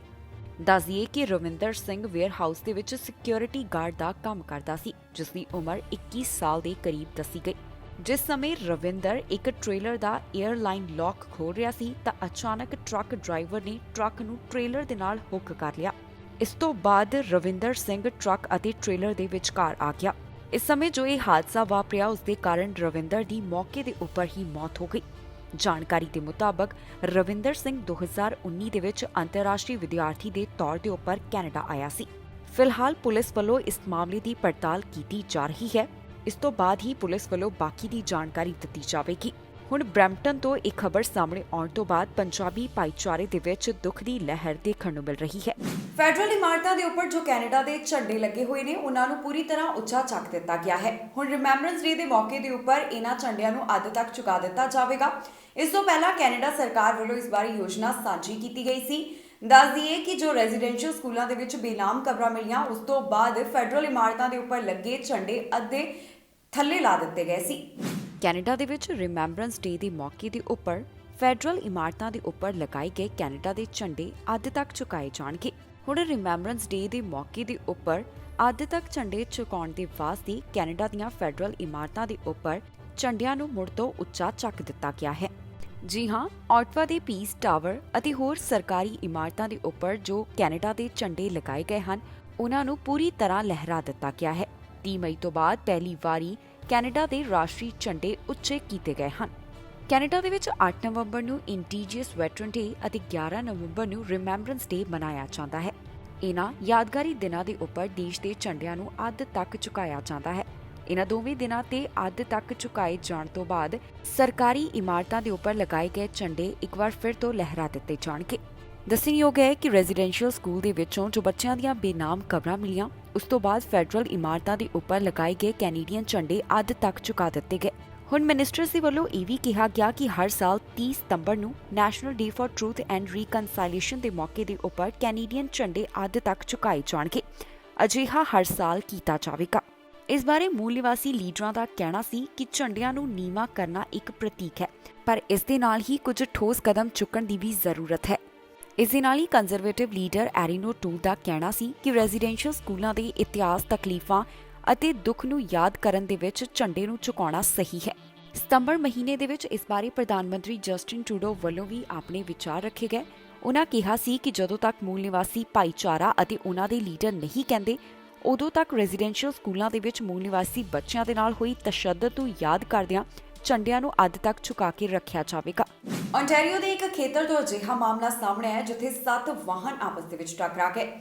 ਦੱਸ ਦਈਏ ਕਿ ਰਵਿੰਦਰ ਸਿੰਘ ਵੇਅਰ ਹਾਊਸ ਦੇ ਵਿੱਚ ਸਿਕਿਉਰਿਟੀ ਗਾਰਡ ਦਾ ਕੰਮ ਕਰਦਾ ਸੀ, ਜਿਸ ਦੀ ਉਮਰ 21 ਸਾਲ ਦੇ ਕਰੀਬ ਦੱਸੀ ਗਈ। ਜਿਸ ਸਮੇਂ ਰਵਿੰਦਰ ਇੱਕ ਟ੍ਰੇਲਰ ਦਾ 에ਅਰਲਾਈਨ ਲੌਕ ਖੋਲ ਰਿਹਾ ਸੀ ਤਾਂ ਅਚਾਨਕ ਟਰੱਕ ਡਰਾਈਵਰ ਨੇ ਟਰੱਕ ਨੂੰ ਟ੍ਰੇਲਰ ਦੇ ਨਾਲ ਹੁੱਕ ਕਰ ਲਿਆ। ਇਸ ਤੋਂ ਬਾਅਦ ਰਵਿੰਦਰ ਸਿੰਘ ਟਰੱਕ ਅਤੇ ਟ੍ਰੇਲਰ ਦੇ ਵਿਚਕਾਰ ਆ ਗਿਆ। ਇਸ ਸਮੇਂ ਜੋ ਇਹ ਹਾਦਸਾ ਵਾਪਰਿਆ, ਉਸ ਦੇ ਕਾਰਨ ਰਵਿੰਦਰ ਦੀ ਮੌਕੇ ਦੇ ਉੱਪਰ ਹੀ ਮੌਤ ਹੋ ਗਈ। ਜਾਣਕਾਰੀ ਦੇ ਮੁਤਾਬਕ ਰਵਿੰਦਰ ਸਿੰਘ 2019 ਦੇ ਵਿੱਚ ਅੰਤਰਰਾਸ਼ਟਰੀ ਵਿਦਿਆਰਥੀ ਦੇ ਤੌਰ ਦੇ ਉੱਪਰ ਕੈਨੇਡਾ ਆਇਆ ਸੀ। ਫਿਲਹਾਲ ਪੁਲਿਸ ਵੱਲੋਂ ਇਸ ਮਾਮਲੇ ਦੀ ਪੜਤਾਲ ਕੀਤੀ ਜਾ ਰਹੀ ਹੈ। ਇਸ ਤੋਂ ਬਾਅਦ ਹੀ ਪੁਲਿਸ ਵੱਲੋਂ ਬਾਕੀ ਦੀ ਜਾਣਕਾਰੀ ਦਿੱਤੀ ਜਾਵੇਗੀ। ਹੁਣ ਬ੍ਰੈਂਪਟਨ ਤੋਂ ਇੱਕ ਖਬਰ ਸਾਹਮਣੇ ਆਉਣ ਤੋਂ ਬਾਅਦ ਪੰਜਾਬੀ ਭਾਈਚਾਰੇ ਦੇ ਵਿੱਚ ਦੁੱਖ ਦੀ ਲਹਿਰ ਦੇਖਣ ਨੂੰ ਮਿਲ ਰਹੀ ਹੈ। ਫੈਡਰਲ ਇਮਾਰਤਾਂ ਦੇ ਉੱਪਰ ਜੋ ਕੈਨੇਡਾ ਦੇ ਝੰਡੇ ਲੱਗੇ ਹੋਏ ਨੇ, ਉਹਨਾਂ ਨੂੰ ਪੂਰੀ ਤਰ੍ਹਾਂ ਉੱਚਾ ਚੱਕ ਦਿੱਤਾ ਗਿਆ ਹੈ। ਹੁਣ ਰਿਮੈਂਬਰੈਂਸ ਡੇ ਦੇ ਮੌਕੇ ਦੇ ਉੱਪਰ ਇਹਨਾਂ ਝੰਡਿਆਂ ਨੂੰ ਅੱਧ ਤੱਕ ਝੁਕਾ ਦਿੱਤਾ ਜਾਵੇਗਾ। ਇਸ ਤੋਂ ਪਹਿਲਾਂ ਕੈਨੇਡਾ ਸਰਕਾਰ ਵੱਲੋਂ ਇਸ ਬਾਰੇ ਯੋਜਨਾ ਸਾਂਝੀ ਕੀਤੀ ਗਈ ਸੀ। ਦੱਸ ਦਈਏ ਕਿ ਜੋ ਰੈਜ਼ੀਡੈਂਸ਼ੀਅਲ ਸਕੂਲਾਂ ਦੇ ਵਿੱਚ ਬੇਨਾਮ ਕਬਰਾਂ ਮਿਲੀਆਂ, ਉਸ ਤੋਂ ਬਾਅਦ ਫੈਡਰਲ ਇਮਾਰਤਾਂ ਦੇ ਉੱਪਰ ਲੱਗੇ ਝੰਡੇ ਅੱਧੇ ਥੱਲੇ ਲਾ ਦਿੱਤੇ ਗਏ ਸੀ। ਕੈਨੇਡਾ ਦੇ ਵਿੱਚ ਰਿਮੈਂਬਰੈਂਸ ਡੇ ਦੇ ਮੌਕੇ ਦੇ ਉੱਪਰ ਫੈਡਰਲ ਇਮਾਰਤਾਂ ਦੇ ਉੱਪਰ ਲਗਾਏ ਗਏ ਕੈਨੇਡਾ ਦੇ ਝੰਡੇ ਅੱਧ ਤੱਕ ਝੁਕਾਏ ਜਾਣਗੇ। ਹੁਣ ਰਿਮੈਂਬਰੈਂਸ ਡੇ ਦੇ ਮੌਕੇ ਦੇ ਉੱਪਰ ਅੱਧ ਤੱਕ ਝੰਡੇ ਝੁਕਾਉਣ ਦੇ ਵਾਸਤੇ ਕੈਨੇਡਾ ਦੀਆਂ ਫੈਡਰਲ ਇਮਾਰਤਾਂ ਦੇ ਉੱਪਰ ਝੰਡਿਆਂ ਨੂੰ ਮੁੜ ਤੋਂ ਉੱਚਾ ਚੱਕ ਦਿੱਤਾ ਗਿਆ ਹੈ। ਜੀ ਹਾਂ, ਆਟਵਾ ਦੇ ਪੀਸ ਟਾਵਰ ਅਤੇ ਹੋਰ ਸਰਕਾਰੀ ਇਮਾਰਤਾਂ ਦੇ ਉੱਪਰ ਜੋ ਕੈਨੇਡਾ ਦੇ ਝੰਡੇ ਲਗਾਏ ਗਏ ਹਨ ਉਹਨਾਂ ਨੂੰ ਪੂਰੀ ਤਰ੍ਹਾਂ ਲਹਿਰਾ ਦਿੱਤਾ ਗਿਆ ਹੈ। 30 ਮਈ ਤੋਂ ਬਾਅਦ ਪਹਿਲੀ ਵਾਰੀ ਕੈਨੇਡਾ ਦੇ ਰਾਸ਼ਟਰੀ ਝੰਡੇ ਉੱਚੇ ਕੀਤੇ ਗਏ ਹਨ। ਕੈਨੇਡਾ ਦੇ ਵਿੱਚ 8 ਨਵੰਬਰ ਨੂੰ ਇੰਡੀਜੀਅਸ ਵੈਟਰਨ ਡੇ ਅਤੇ 11 ਨਵੰਬਰ ਨੂੰ ਰਿਮੈਂਬਰੈਂਸ ਡੇ ਮਨਾਇਆ ਜਾਂਦਾ ਹੈ। ਇਹਨਾਂ ਯਾਦਗਾਰੀ ਦਿਨਾਂ ਦੇ ਉੱਪਰ ਦੇਸ਼ ਦੇ ਝੰਡਿਆਂ ਨੂੰ ਅੱਧ ਤੱਕ ਝੁਕਾਇਆ ਜਾਂਦਾ ਹੈ। ਇਹਨਾਂ ਦੋਵੇਂ ਦਿਨਾਂ ਤੇ ਅੱਧ ਤੱਕ ਝੁਕਾਏ ਜਾਣ ਤੋਂ ਬਾਅਦ ਸਰਕਾਰੀ ਇਮਾਰਤਾਂ ਦੇ ਉੱਪਰ ਲਗਾਏ ਗਏ ਝੰਡੇ ਇੱਕ ਵਾਰ ਫਿਰ ਤੋਂ ਲਹਿਰਾ ਦਿੱਤੇ ਜਾਣਗੇ। ਦੱਸਣਯੋਗ ਹੈ ਕਿ ਰੈਜ਼ੀਡੈਂਸ਼ੀਅਲ ਸਕੂਲ ਦੇ ਵਿੱਚੋਂ ਜੋ ਬੱਚਿਆਂ ਦੀਆਂ ਬੇਨਾਮ ਕਬਰਾਂ ਮਿਲੀਆਂ ਉਸ ਤੋਂ ਬਾਅਦ ਫੈਡਰਲ ਇਮਾਰਤਾਂ ਦੇ ਉੱਪਰ ਲਗਾਏ ਗਏ ਕੈਨੇਡੀਅਨ ਝੰਡੇ ਅੱਧ ਤੱਕ ਝੁਕਾ ਦਿੱਤੇ ਗਏ। ਹੁਣ ਮਿਨਿਸਟਰਸ ਦੇ ਵੱਲੋਂ ਇਹ ਵੀ ਕਿਹਾ ਗਿਆ ਕਿ ਹਰ ਸਾਲ 30 ਸਤੰਬਰ ਨੂੰ National Day for Truth and Reconciliation ਦੇ ਮੌਕੇ ਦੇ ਉੱਪਰ ਕੈਨੇਡੀਅਨ ਝੰਡੇ ਅੱਧ ਤੱਕ ਝੁਕਾਏ ਜਾਣਗੇ। ਅਜਿਹਾ ਹਰ ਸਾਲ ਕੀਤਾ ਜਾਵੇਗਾ। ਇਸ ਬਾਰੇ ਮੂਲ ਨਿਵਾਸੀ ਲੀਡਰਾਂ ਦਾ ਕਹਿਣਾ ਸੀ ਕਿ ਝੰਡਿਆਂ ਨੂੰ ਨੀਵਾਂ ਕਰਨਾ ਇੱਕ ਪ੍ਰਤੀਕ ਹੈ, ਪਰ ਇਸ ਦੇ ਨਾਲ ਹੀ ਕੁਝ ਠੋਸ ਕਦਮ ਚੁੱਕਣ ਦੀ ਵੀ ਜ਼ਰੂਰਤ ਹੈ। ਇਸ ਦੇ ਨਾਲ ਹੀ ਕੰਜ਼ਰਵੇਟਿਵ ਲੀਡਰ ਐਰੀਨੋ ਟੂਲ ਦਾ ਕਹਿਣਾ ਸੀ ਕਿ ਰੈਜ਼ੀਡੈਂਸ਼ੀਅਲ ਸਕੂਲਾਂ ਦੇ ਇਤਿਹਾਸ, ਤਕਲੀਫਾਂ ਅਤੇ ਦੁੱਖ ਨੂੰ ਯਾਦ ਕਰਨ ਦੇ ਵਿੱਚ ਝੰਡੇ ਨੂੰ ਝੁਕਾਉਣਾ ਸਹੀ ਹੈ। ਸਤੰਬਰ ਮਹੀਨੇ ਦੇ ਵਿੱਚ ਇਸ ਬਾਰੇ ਪ੍ਰਧਾਨ ਮੰਤਰੀ ਜਸਟਿਨ ਟਰੂਡੋ ਵੱਲੋਂ ਵੀ ਆਪਣੇ ਵਿਚਾਰ ਰੱਖੇ ਗਏ। ਉਹਨਾਂ ਕਿਹਾ ਸੀ ਕਿ ਜਦੋਂ ਤੱਕ ਮੂਲ ਨਿਵਾਸੀ ਭਾਈਚਾਰਾ ਅਤੇ ਉਹਨਾਂ ਦੇ ਲੀਡਰ ਨਹੀਂ ਕਹਿੰਦੇ ਉਦੋਂ ਤੱਕ ਰੈਜ਼ੀਡੈਂਸ਼ੀਅਲ ਸਕੂਲਾਂ ਦੇ ਵਿੱਚ ਮੂਲ ਨਿਵਾਸੀ ਬੱਚਿਆਂ ਦੇ ਨਾਲ ਹੋਈ ਤਸ਼ੱਦਦ ਨੂੰ ਯਾਦ ਕਰਦਿਆਂ ਝੰਡਿਆਂ ਨੂੰ ਅੱਧ ਤੱਕ ਝੁਕਾ ਕੇ ਰੱਖਿਆ ਜਾਵੇਗਾ। ontario ਦੇ ਇੱਕ ਖੇਤਰ ਤੋਂ ਅਜਿਹਾ ਮਾਮਲਾ ਸਾਹਮਣੇ ਆਇਆ ਜਿੱਥੇ 7 ਵਾਹਨ ਆਪਸ ਦੇ ਵਿੱਚ ਟਕਰਾ ਗਏ।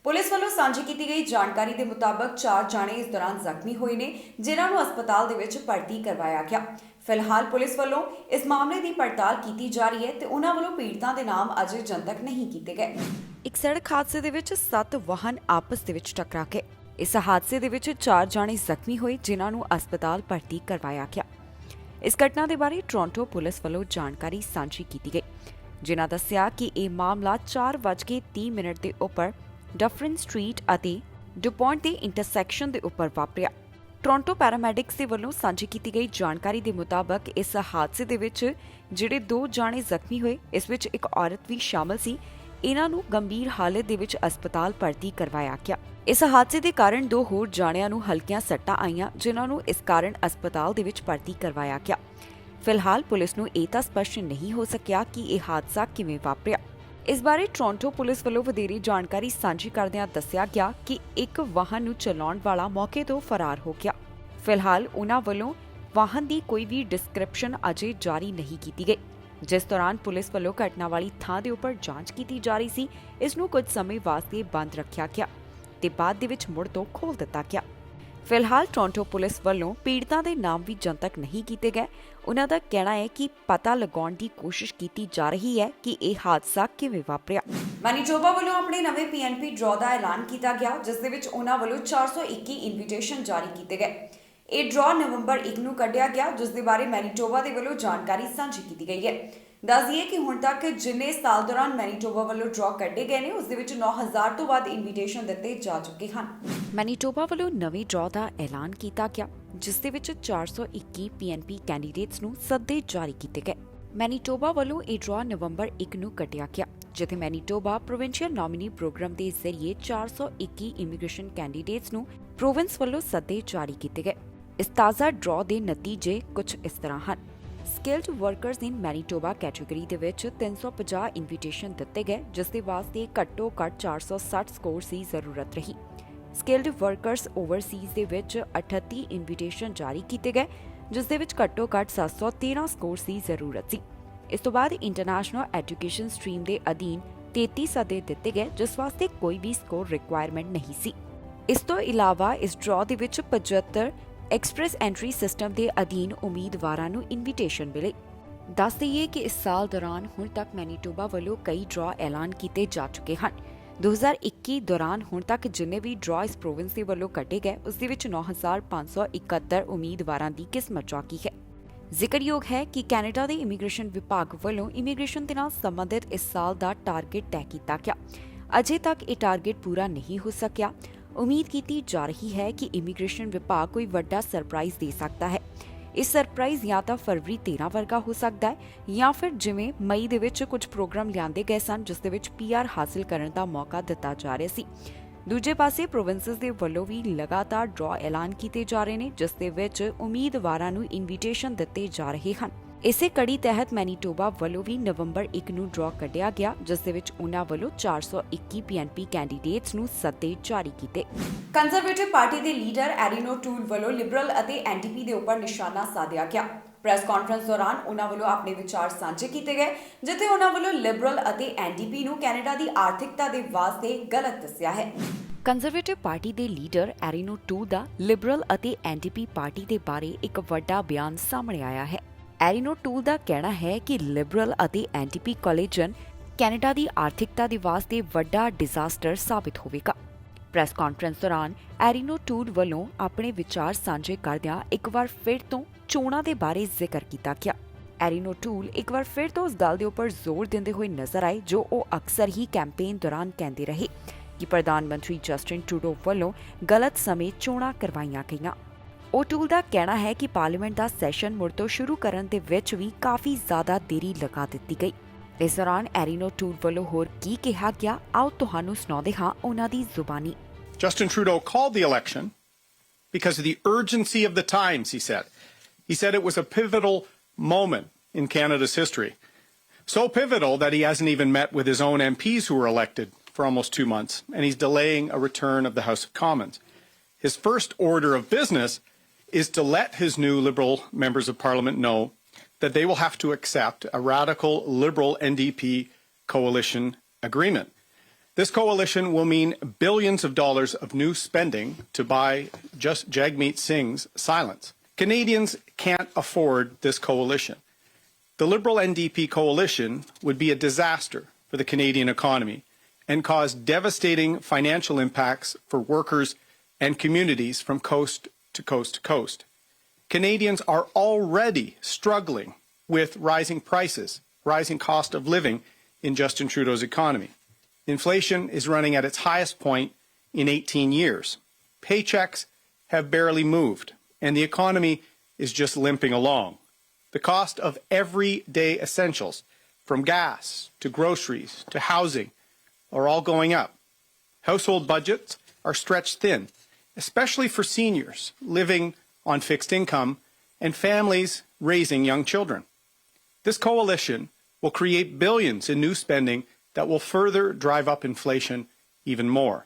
ਪੁਲਿਸ ਵੱਲੋਂ ਸਾਂਝੀ ਕੀਤੀ ਗਈ ਜਾਣਕਾਰੀ ਦੇ ਮੁਤਾਬਕ 4 ਜਾਣੇ ਇਸ ਦੌਰਾਨ ਜ਼ਖਮੀ ਹੋਏ ਨੇ, ਜਿਨ੍ਹਾਂ ਨੂੰ ਹਸਪਤਾਲ ਦੇ ਵਿੱਚ ਭਰਤੀ ਕਰਵਾਇਆ ਗਿਆ। ਫਿਲਹਾਲ ਪੁਲਿਸ ਵੱਲੋਂ ਇਸ ਮਾਮਲੇ ਦੀ ਪੜਤਾਲ ਕੀਤੀ ਜਾ ਰਹੀ ਹੈ ਤੇ ਉਹਨਾਂ ਵੱਲੋਂ ਪੀੜਤਾਂ ਦੇ ਨਾਮ ਅਜੇ ਜਨਤਕ ਨਹੀਂ ਕੀਤੇ ਗਏ। ਇੱਕ ਸੜਕ ਹਾਦਸੇ ਦੇ ਵਿੱਚ 7 ਵਾਹਨ ਆਪਸ ਦੇ ਵਿੱਚ ਟਕਰਾ ਗਏ। ਇਸ ਹਾਦਸੇ ਦੇ ਵਿੱਚ 4 ਜਾਣੇ ਜ਼ਖਮੀ ਹੋਏ, ਜਿਨ੍ਹਾਂ ਨੂੰ ਹਸਪਤਾਲ ਭਰਤੀ ਕਰਵਾਇਆ ਗਿਆ। ਇਸ ਘਟਨਾ ਦੇ ਬਾਰੇ ਟੋਰਾਂਟੋ ਪੁਲਿਸ ਵੱਲੋਂ ਜਾਣਕਾਰੀ ਸਾਂਝੀ ਕੀਤੀ ਗਈ, ਜਿਨ੍ਹਾਂ ਦੱਸਿਆ ਕਿ ਇਹ ਮਾਮਲਾ 4:30 ਦੇ ਉੱਪਰ ਡਫਰਿਨ ਸਟਰੀਟ ਅਤੇ ਡੁਪੌਂਟ ਦੇ ਇੰਟਰਸੈਕਸ਼ਨ ਦੇ ਉੱਪਰ ਵਾਪਰਿਆ। ਟੋਰਾਂਟੋ ਪੈਰਾਮੈਡਿਕਸ ਦੇ ਵੱਲੋਂ ਸਾਂਝੀ ਕੀਤੀ ਗਈ ਜਾਣਕਾਰੀ ਦੇ ਮੁਤਾਬਕ ਇਸ ਹਾਦਸੇ ਦੇ ਵਿੱਚ ਜਿਹੜੇ 2 ਜਾਣੇ ਜ਼ਖਮੀ ਹੋਏ, ਇਸ ਵਿੱਚ ਇੱਕ ਔਰਤ ਵੀ ਸ਼ਾਮਲ ਸੀ। ਇਹਨਾਂ ਨੂੰ ਗੰਭੀਰ ਹਾਲਤ ਦੇ ਵਿੱਚ ਹਸਪਤਾਲ ਭਰਤੀ ਕਰਵਾਇਆ ਗਿਆ। ਇਸ ਹਾਦਸੇ ਦੇ ਕਾਰਨ 2 ਹੋਰ ਜਾਣਿਆਂ ਨੂੰ ਹਲਕੀਆਂ ਸੱਟਾਂ ਆਈਆਂ, ਜਿਨ੍ਹਾਂ ਨੂੰ ਇਸ ਕਾਰਨ ਹਸਪਤਾਲ ਦੇ ਵਿੱਚ ਭਰਤੀ ਕਰਵਾਇਆ ਗਿਆ। ਫਿਲਹਾਲ ਪੁਲਿਸ ਨੂੰ ਇਹ ਤਾਂ ਸਪਸ਼ਟ ਨਹੀਂ ਹੋ ਸਕਿਆ ਕਿ ਇਹ ਹਾਦਸਾ ਕਿਵੇਂ ਵਾਪਰਿਆ। ਇਸ ਬਾਰੇ ਟੋਰਾਂਟੋ ਪੁਲਿਸ ਵੱਲੋਂ ਵਧੇਰੇ ਜਾਣਕਾਰੀ ਸਾਂਝੀ ਕਰਦਿਆਂ ਦੱਸਿਆ ਗਿਆ ਕਿ ਇੱਕ ਵਾਹਨ ਨੂੰ ਚਲਾਉਣ ਵਾਲਾ ਮੌਕੇ ਤੋਂ ਫਰਾਰ ਹੋ ਗਿਆ। ਫਿਲਹਾਲ ਉਨ੍ਹਾਂ ਵੱਲੋਂ ਵਾਹਨ ਦੀ ਕੋਈ ਵੀ ਡਿਸਕ੍ਰਿਪਸ਼ਨ ਅਜੇ ਜਾਰੀ ਨਹੀਂ ਕੀਤੀ ਗਈ। ਜਿਸ ਦੌਰਾਨ ਪੁਲਿਸ ਵੱਲੋਂ ਘਟਨਾ ਵਾਲੀ ਥਾਂ ਦੇ ਉੱਪਰ ਜਾਂਚ ਕੀਤੀ ਜਾ ਰਹੀ ਸੀ, ਇਸ ਨੂੰ ਕੁਝ ਸਮੇਂ ਵਾਸਤੇ ਬੰਦ ਰੱਖਿਆ ਗਿਆ ਤੇ ਬਾਅਦ ਦੇ ਵਿੱਚ ਮੁੜ ਤੋਂ ਖੋਲ੍ਹ ਦਿੱਤਾ ਗਿਆ। ਫਿਲਹਾਲ ਟੋਰਾਂਟੋ ਪੁਲਿਸ ਵੱਲੋਂ ਪੀੜਤਾਂ ਦੇ ਨਾਮ ਵੀ ਜਨਤਕ ਨਹੀਂ ਕੀਤੇ ਗਏ। ਉਨ੍ਹਾਂ ਦਾ ਕਹਿਣਾ ਹੈ ਕਿ ਪਤਾ ਲਗਾਉਣ ਦੀ ਕੋਸ਼ਿਸ਼ ਕੀਤੀ ਜਾ ਰਹੀ ਹੈ ਕਿ ਇਹ ਹਾਦਸਾ ਕਿਵੇਂ ਵਾਪਰਿਆ। ਮੈਨੀਟੋਬਾ ਵੱਲੋਂ ਆਪਣੇ ਨਵੇਂ ਪੀਐਨਪੀ ਡਰਾਅ ਦਾ ਐਲਾਨ ਕੀਤਾ ਗਿਆ, ਜਿਸ ਦੇ ਵਿੱਚ ਉਨ੍ਹਾਂ ਵੱਲੋਂ 421 ਇਨਵੀਟੇਸ਼ਨ ਜਾਰੀ ਕੀਤੇ ਗਏ। ਇਹ ਡਰਾਅ ਨਵੰਬਰ 1 ਨੂੰ ਕੱਢਿਆ ਗਿਆ, ਜਿਸ ਦੇ ਬਾਰੇ ਮੈਨੀਟੋਬਾ ਦੇ ਵੱਲੋਂ ਜਾਣਕਾਰੀ ਸਾਂਝੀ ਕੀਤੀ ਗਈ ਹੈ। ਦੱਸ ਦਈਏ ਕਿ ਹੁਣ ਤੱਕ ਜਿੰਨੇ ਸਾਲ ਦੌਰਾਨ ਮੈਨੀਟੋਬਾ ਵੱਲੋਂ ਡਰਾਅ ਕੱਢੇ ਗਏ ਨੇ, ਉਸ ਦੇ ਵਿੱਚ 9000 ਤੋਂ ਵੱਧ ਇਨਵੀਟੇਸ਼ਨ ਦਿੱਤੇ ਜਾ ਚੁੱਕੇ ਹਨ। ਮੈਨੀਟੋਬਾ ਵੱਲੋਂ ਨਵੇਂ ਡਰਾਅ ਦਾ ਐਲਾਨ ਕੀਤਾ ਗਿਆ, ਜਿਸ ਦੇ ਵਿੱਚ 421 ਪੀਐਨਪੀ ਕੈਂਡੀਡੇਟਸ ਨੂੰ ਸੱਦੇ ਜਾਰੀ ਕੀਤੇ ਗਏ। ਮੈਨੀਟੋਬਾ ਵੱਲੋਂ ਇਹ ਡਰਾਅ ਨਵੰਬਰ 1 ਨੂੰ ਕੱਢਿਆ ਗਿਆ, ਜਿੱਥੇ ਮੈਨੀਟੋਬਾ ਪ੍ਰੋਵਿੰਸ਼ੀਅਲ ਨੋਮੀਨੀ ਪ੍ਰੋਗਰਾਮ ਦੇ ਜ਼ਰੀਏ 421 ਇਮੀਗ੍ਰੇਸ਼ਨ ਕੈਂਡੀਡੇਟਸ ਨੂੰ ਪ੍ਰੋਵਿੰਸ ਵੱਲੋਂ ਸੱਦੇ ਜਾਰੀ ਕੀਤੇ ਗਏ। ਇਸ ਤਾਜ਼ਾ ਡਰਾਅ ਦੇ ਨਤੀਜੇ ਕੁਝ ਇਸ ਤਰ੍ਹਾਂ ਹਨ। ਸਕਿਲਡ ਵਰਕਰਸ ਇਨ ਮੈਨੀਟੋਬਾ ਕੈਟੇਗਰੀ ਦੇ ਵਿੱਚ 350 ਇਨਵੀਟੇਸ਼ਨ ਦਿੱਤੇ ਗਏ, ਜਿਸ ਦੇ ਵਾਸਤੇ ਘੱਟੋ-ਘੱਟ 460 ਸਕੋਰ ਦੀ ਜ਼ਰੂਰਤ ਰਹੀ। ਸਕਿਲਡ ਵਰਕਰਸ ਓਵਰਸੀਜ਼ ਦੇ ਵਿੱਚ 38 ਇਨਵੀਟੇਸ਼ਨ ਜਾਰੀ ਕੀਤੇ ਗਏ, ਜਿਸ ਦੇ ਵਿੱਚ ਘੱਟੋ-ਘੱਟ 713 ਸਕੋਰ ਦੀ ਜ਼ਰੂਰਤ ਸੀ। ਇਸ ਤੋਂ ਬਾਅਦ ਇੰਟਰਨੈਸ਼ਨਲ ਐਜੂਕੇਸ਼ਨ ਸਟਰੀਮ ਦੇ ਅਧੀਨ 33 ਸੱਦੇ ਦਿੱਤੇ ਗਏ, ਜਿਸ ਵਾਸਤੇ ਕੋਈ ਵੀ ਸਕੋਰ ਰਿਕੁਆਇਰਮੈਂਟ ਨਹੀਂ ਸੀ। ਇਸ ਤੋਂ ਇਲਾਵਾ ਇਸ ਡਰਾਅ ਦੇ ਵਿੱਚ 75 ਐਕਸਪ੍ਰੈਸ ਐਂਟਰੀ ਸਿਸਟਮ ਦੇ ਅਧੀਨ ਉਮੀਦਵਾਰਾਂ ਨੂੰ ਇਨਵੀਟੇਸ਼ਨ ਮਿਲੇ। ਦੱਸ ਦਈਏ ਕਿ ਇਸ ਸਾਲ ਦੌਰਾਨ ਹੁਣ ਤੱਕ ਮੈਨੀਟੋਬਾ ਵੱਲੋਂ ਕਈ ਡਰਾਅ ਐਲਾਨ ਕੀਤੇ ਜਾ ਚੁੱਕੇ ਹਨ। 2021 ਦੌਰਾਨ ਹੁਣ ਤੱਕ ਜਿੰਨੇ ਵੀ ਡਰਾਅ ਇਸ ਪ੍ਰੋਵਿੰਸ ਦੇ ਵੱਲੋਂ ਕੱਢੇ ਗਏ, ਉਸ ਦੇ ਵਿੱਚ 9571 ਉਮੀਦਵਾਰਾਂ ਦੀ ਕਿਸਮਤ ਚੌਕੀ ਹੈ। ਜ਼ਿਕਰਯੋਗ ਹੈ ਕਿ ਕੈਨੇਡਾ ਦੇ ਇਮੀਗ੍ਰੇਸ਼ਨ ਵਿਭਾਗ ਵੱਲੋਂ ਇਮੀਗ੍ਰੇਸ਼ਨ ਦੇ ਨਾਲ ਸੰਬੰਧਿਤ ਇਸ ਸਾਲ ਦਾ ਟਾਰਗੇਟ ਤੈਅ ਕੀਤਾ ਗਿਆ। ਅਜੇ ਤੱਕ ਇਹ ਟਾਰਗੇਟ ਪੂਰਾ ਨਹੀਂ ਹੋ ਸਕਿਆ। ਉਮੀਦ ਕੀਤੀ ਜਾ ਰਹੀ ਹੈ ਕਿ ਇਮੀਗ੍ਰੇਸ਼ਨ ਵਿਭਾਗ ਕੋਈ ਵੱਡਾ ਸਰਪ੍ਰਾਈਜ਼ ਦੇ ਸਕਦਾ ਹੈ। ਇਹ ਸਰਪ੍ਰਾਈਜ਼ ਜਾਂ ਤਾਂ ਫਰਵਰੀ 13 ਵਰਗਾ ਹੋ ਸਕਦਾ ਹੈ ਜਾਂ ਫਿਰ ਜਿਵੇਂ ਮਈ ਦੇ ਵਿੱਚ ਕੁਝ ਪ੍ਰੋਗਰਾਮ ਲਿਆਂਦੇ ਗਏ ਸਨ ਜਿਸ ਦੇ ਵਿੱਚ PR ਹਾਸਲ ਕਰਨ ਦਾ ਮੌਕਾ ਦਿੱਤਾ ਜਾ ਰਿਹਾ ਸੀ। ਦੂਜੇ ਪਾਸੇ ਪ੍ਰੋਵਿੰਸਸ ਦੇ ਵੱਲੋਂ ਵੀ ਲਗਾਤਾਰ ਡਰਾਅ ਐਲਾਨ ਕੀਤੇ ਜਾ ਰਹੇ ਨੇ ਜਿਸ ਦੇ ਵਿੱਚ ਉਮੀਦਵਾਰਾਂ ਨੂੰ ਇਨਵੀਟੇਸ਼ਨ ਦਿੱਤੇ ਜਾ ਰਹੇ ਹਨ। ਇਸੇ ਕੜੀ ਤਹਿਤ ਮੈਨੀਟੋਬਾ ਵੱਲੋਂ ਵੀ ਨਵੰਬਰ 1 ਨੂੰ ਡਰਾਅ ਕੱਢਿਆ ਗਿਆ ਜਿਸ ਦੇ ਵਿੱਚ ਉਹਨਾਂ ਵੱਲੋਂ 421 PNP ਕੈਂਡੀਡੇਟਸ ਨੂੰ ਸੱਦੇ ਜਾਰੀ ਕੀਤੇ। ਕੰਜ਼ਰਵੇਟਿਵ ਪਾਰਟੀ ਦੇ ਲੀਡਰ ਐਰੀਨੋ ਟੂਲ ਵੱਲੋਂ ਲਿਬਰਲ ਅਤੇ NDP ਦੇ ਉੱਪਰ ਨਿਸ਼ਾਨਾ ਸਾਧਿਆ ਗਿਆ। ਪ੍ਰੈਸ ਕਾਨਫਰੰਸ ਦੌਰਾਨ ਉਹਨਾਂ ਵੱਲੋਂ ਆਪਣੇ ਵਿਚਾਰ ਸਾਂਝੇ ਕੀਤੇ ਗਏ ਜਿੱਥੇ ਉਹਨਾਂ ਵੱਲੋਂ ਲਿਬਰਲ ਅਤੇ NDP ਨੂੰ ਕੈਨੇਡਾ ਦੀ ਆਰਥਿਕਤਾ ਦੇ ਵਾਸਤੇ ਗਲਤ ਦੱਸਿਆ ਹੈ। ਕੰਜ਼ਰਵੇਟਿਵ ਪਾਰਟੀ ਦੇ ਲੀਡਰ ਐਰੀਨੋ ਟੂਲ ਦਾ ਲਿਬਰਲ ਅਤੇ NDP ਪਾਰਟੀ ਦੇ ਬਾਰੇ ਇੱਕ ਵੱਡਾ ਬਿਆਨ ਸਾਹਮਣੇ ਆਇਆ ਹੈ। ਐਰੀਨੋ ਟੂਲ ਦਾ ਕਹਿਣਾ ਹੈ ਕਿ ਲਿਬਰਲ ਅਤੇ NDP ਕੋਲੀਜਨ ਕੈਨੇਡਾ ਦੀ ਆਰਥਿਕਤਾ ਦੇ ਵਾਸਤੇ ਵੱਡਾ ਡਿਜ਼ਾਸਟਰ ਸਾਬਿਤ ਹੋਵੇਗਾ। ਪ੍ਰੈਸ ਕਾਨਫਰੰਸ ਦੌਰਾਨ ਐਰੀਨੋ ਟੂਲ ਵੱਲੋਂ ਆਪਣੇ ਵਿਚਾਰ ਸਾਂਝੇ ਕਰਦਿਆਂ ਇੱਕ ਵਾਰ ਫਿਰ ਤੋਂ ਚੋਣਾਂ ਦੇ ਬਾਰੇ ਜ਼ਿਕਰ ਕੀਤਾ ਗਿਆ। ਐਰੀਨੋ ਟੂਲ ਇੱਕ ਵਾਰ ਫਿਰ ਤੋਂ ਉਸ ਗੱਲ ਦੇ ਉੱਪਰ ਜ਼ੋਰ ਦਿੰਦੇ ਹੋਏ ਨਜ਼ਰ ਆਏ ਜੋ ਉਹ ਅਕਸਰ ਹੀ ਕੈਂਪੇਨ ਦੌਰਾਨ ਕਹਿੰਦੇ ਰਹੇ ਕਿ ਪ੍ਰਧਾਨ ਮੰਤਰੀ ਜਸਟਿਨ ਟਰੂਡੋ ਵੱਲੋਂ ਗਲਤ ਸਮੇਂ ਚੋਣਾਂ ਕਰਵਾਈਆਂ ਗਈਆਂ। ਉਹ ਟੂਲ ਦਾ ਕਹਿਣਾ ਹੈ ਕਿ ਪਾਰਲੀਮੈਂਟ ਦਾ ਸੈਸ਼ਨ ਮੁੜ ਤੋਂ ਸ਼ੁਰੂ ਕਰਨ ਦੇ ਵਿੱਚ ਵੀ ਕਾਫੀ ਜ਼ਿਆਦਾ ਦੇਰੀ ਲਗਾ ਦਿੱਤੀ ਗਈ। ਇਸ ਦੌਰਾਨ ਐਰੀਨੋ ਟੂਲ ਵੱਲੋਂ ਹੋਰ ਕੀ ਕਿਹਾ ਗਿਆ ਆਓ ਤੁਹਾਨੂੰ ਸੁਣਾਉਂਦੇ ਹਾਂ ਉਹਨਾਂ ਦੀ ਜ਼ੁਬਾਨੀ। Justin Trudeau called the election because of the urgency of the times, he said. He said it was a pivotal moment in Canada's history. So pivotal that he hasn't even met with his own MPs who were elected for almost 2 months, and he's delaying a return of the House of Commons. His first order of business is to let his new Liberal members of Parliament know that they will have to accept a radical Liberal NDP coalition agreement. This coalition will mean billions of dollars of new spending to buy just Jagmeet Singh's silence. Canadians can't afford this coalition. The Liberal NDP coalition would be a disaster for the Canadian economy and cause devastating financial impacts for workers and communities from coast to coast to coast. Canadians are already struggling with rising prices, rising cost of living in Justin Trudeau's economy. Inflation is running at its highest point in 18 years. Paychecks have barely moved, and the economy is just limping along. The cost of everyday essentials, from gas to groceries to housing, are all going up. Household budgets are stretched thin, especially for seniors living on fixed income and families raising young children. This coalition will create billions in new spending that will further drive up inflation even more.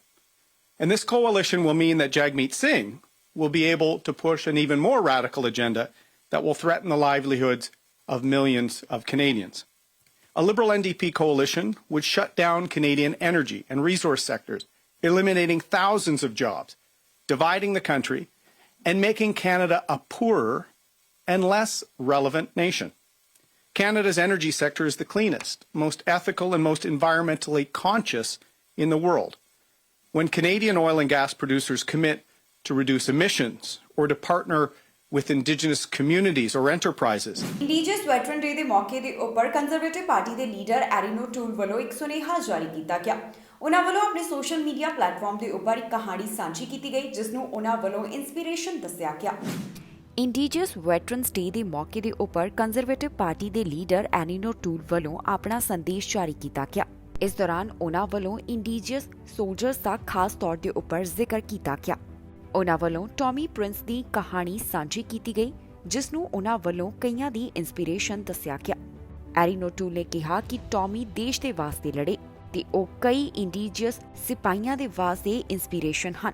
And this coalition will mean that Jagmeet Singh will be able to push an even more radical agenda that will threaten the livelihoods of millions of Canadians. A Liberal NDP coalition would shut down Canadian energy and resource sectors, eliminating thousands of jobs, dividing the country, and making Canada a poorer and less relevant nation. Canada's energy sector is the cleanest, most ethical, and most environmentally conscious in the world. When Canadian oil and gas producers commit to reduce emissions or to partner with Indigenous communities or enterprises. Indigenous Veteran Day ਦੇ ਮੌਕੇ ਦੇ ਉੱਪਰ Conservative Party ਦੇ leader Erin O'Toole ਵੱਲੋਂ ਇੱਕ ਸੁਨੇਹਾ ਜਾਰੀ ਕੀਤਾ ਗਿਆ। ਉਹਨਾਂ ਵੱਲੋਂ ਆਪਣੇ ਸੋਸ਼ਲ ਮੀਡੀਆ ਪਲੇਟਫਾਰਮ ਦੇ ਉੱਪਰ ਇੱਕ ਕਹਾਣੀ ਸਾਂਝੀ ਕੀਤੀ ਗਈ ਜਿਸ ਨੂੰ ਉਹਨਾਂ ਵੱਲੋਂ ਇਨਸਪੀਰੇਸ਼ਨ ਦੱਸਿਆ ਗਿਆ। ਇੰਡੀਜੀਅਸ ਵੈਟਰਨਸ ਡੇ ਦੇ ਮੌਕੇ ਦੇ ਉੱਪਰ ਕੰਜ਼ਰਵੇਟਿਵ ਪਾਰਟੀ ਦੇ ਲੀਡਰ ਐਰੀਨੋ ਟੂਲ ਵੱਲੋਂ ਆਪਣਾ ਸੰਦੇਸ਼ ਜਾਰੀ ਕੀਤਾ ਗਿਆ। ਇਸ ਦੌਰਾਨ ਉਹਨਾਂ ਵੱਲੋਂ ਇੰਡੀਜੀਅਸ ਸੋਲਜਰਸ ਦਾ ਖਾਸ ਤੌਰ ਦੇ ਉੱਪਰ ਜ਼ਿਕਰ ਕੀਤਾ ਗਿਆ। ਉਹਨਾਂ ਵੱਲੋਂ ਟੌਮੀ ਪ੍ਰਿੰਸ ਦੀ ਕਹਾਣੀ ਸਾਂਝੀ ਕੀਤੀ ਗਈ ਜਿਸ ਨੂੰ ਉਹਨਾਂ ਵੱਲੋਂ ਕਈਆਂ ਦੀ ਇਨਸਪੀਰੇਸ਼ਨ ਦੱਸਿਆ ਗਿਆ। ਐਰੀਨੋ ਟੂਲ ਨੇ ਕਿਹਾ ਕਿ ਟੌਮੀ ਦੇਸ਼ ਦੇ ਵਾਸਤੇ ਲੜੇ ਤੇ ਉਹ ਕਈ ਇੰਡੀਜੀਅਸ ਸਿਪਾਹੀਆਂ ਦੇ ਵਾਸਤੇ ਇਨਸਪੀਰੇਸ਼ਨ ਹਨ।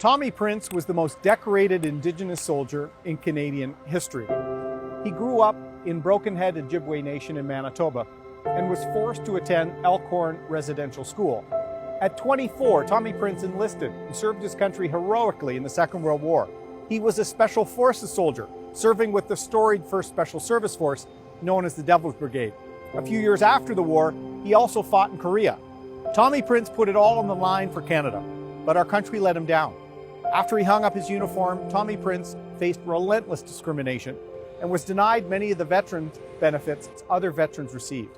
Tommy Prince was the most decorated Indigenous soldier in Canadian history. He grew up in Broken Head Ojibwe Nation in Manitoba and was forced to attend Elkhorn Residential School. At 24, Tommy Prince enlisted and served his country heroically in the Second World War. He was a Special Forces soldier, serving with the storied 1st Special Service Force known as the Devil's Brigade. A few years after the war, he also fought in Korea. Tommy Prince put it all on the line for Canada, but our country let him down. After he hung up his uniform, Tommy Prince faced relentless discrimination and was denied many of the veterans' benefits other veterans received.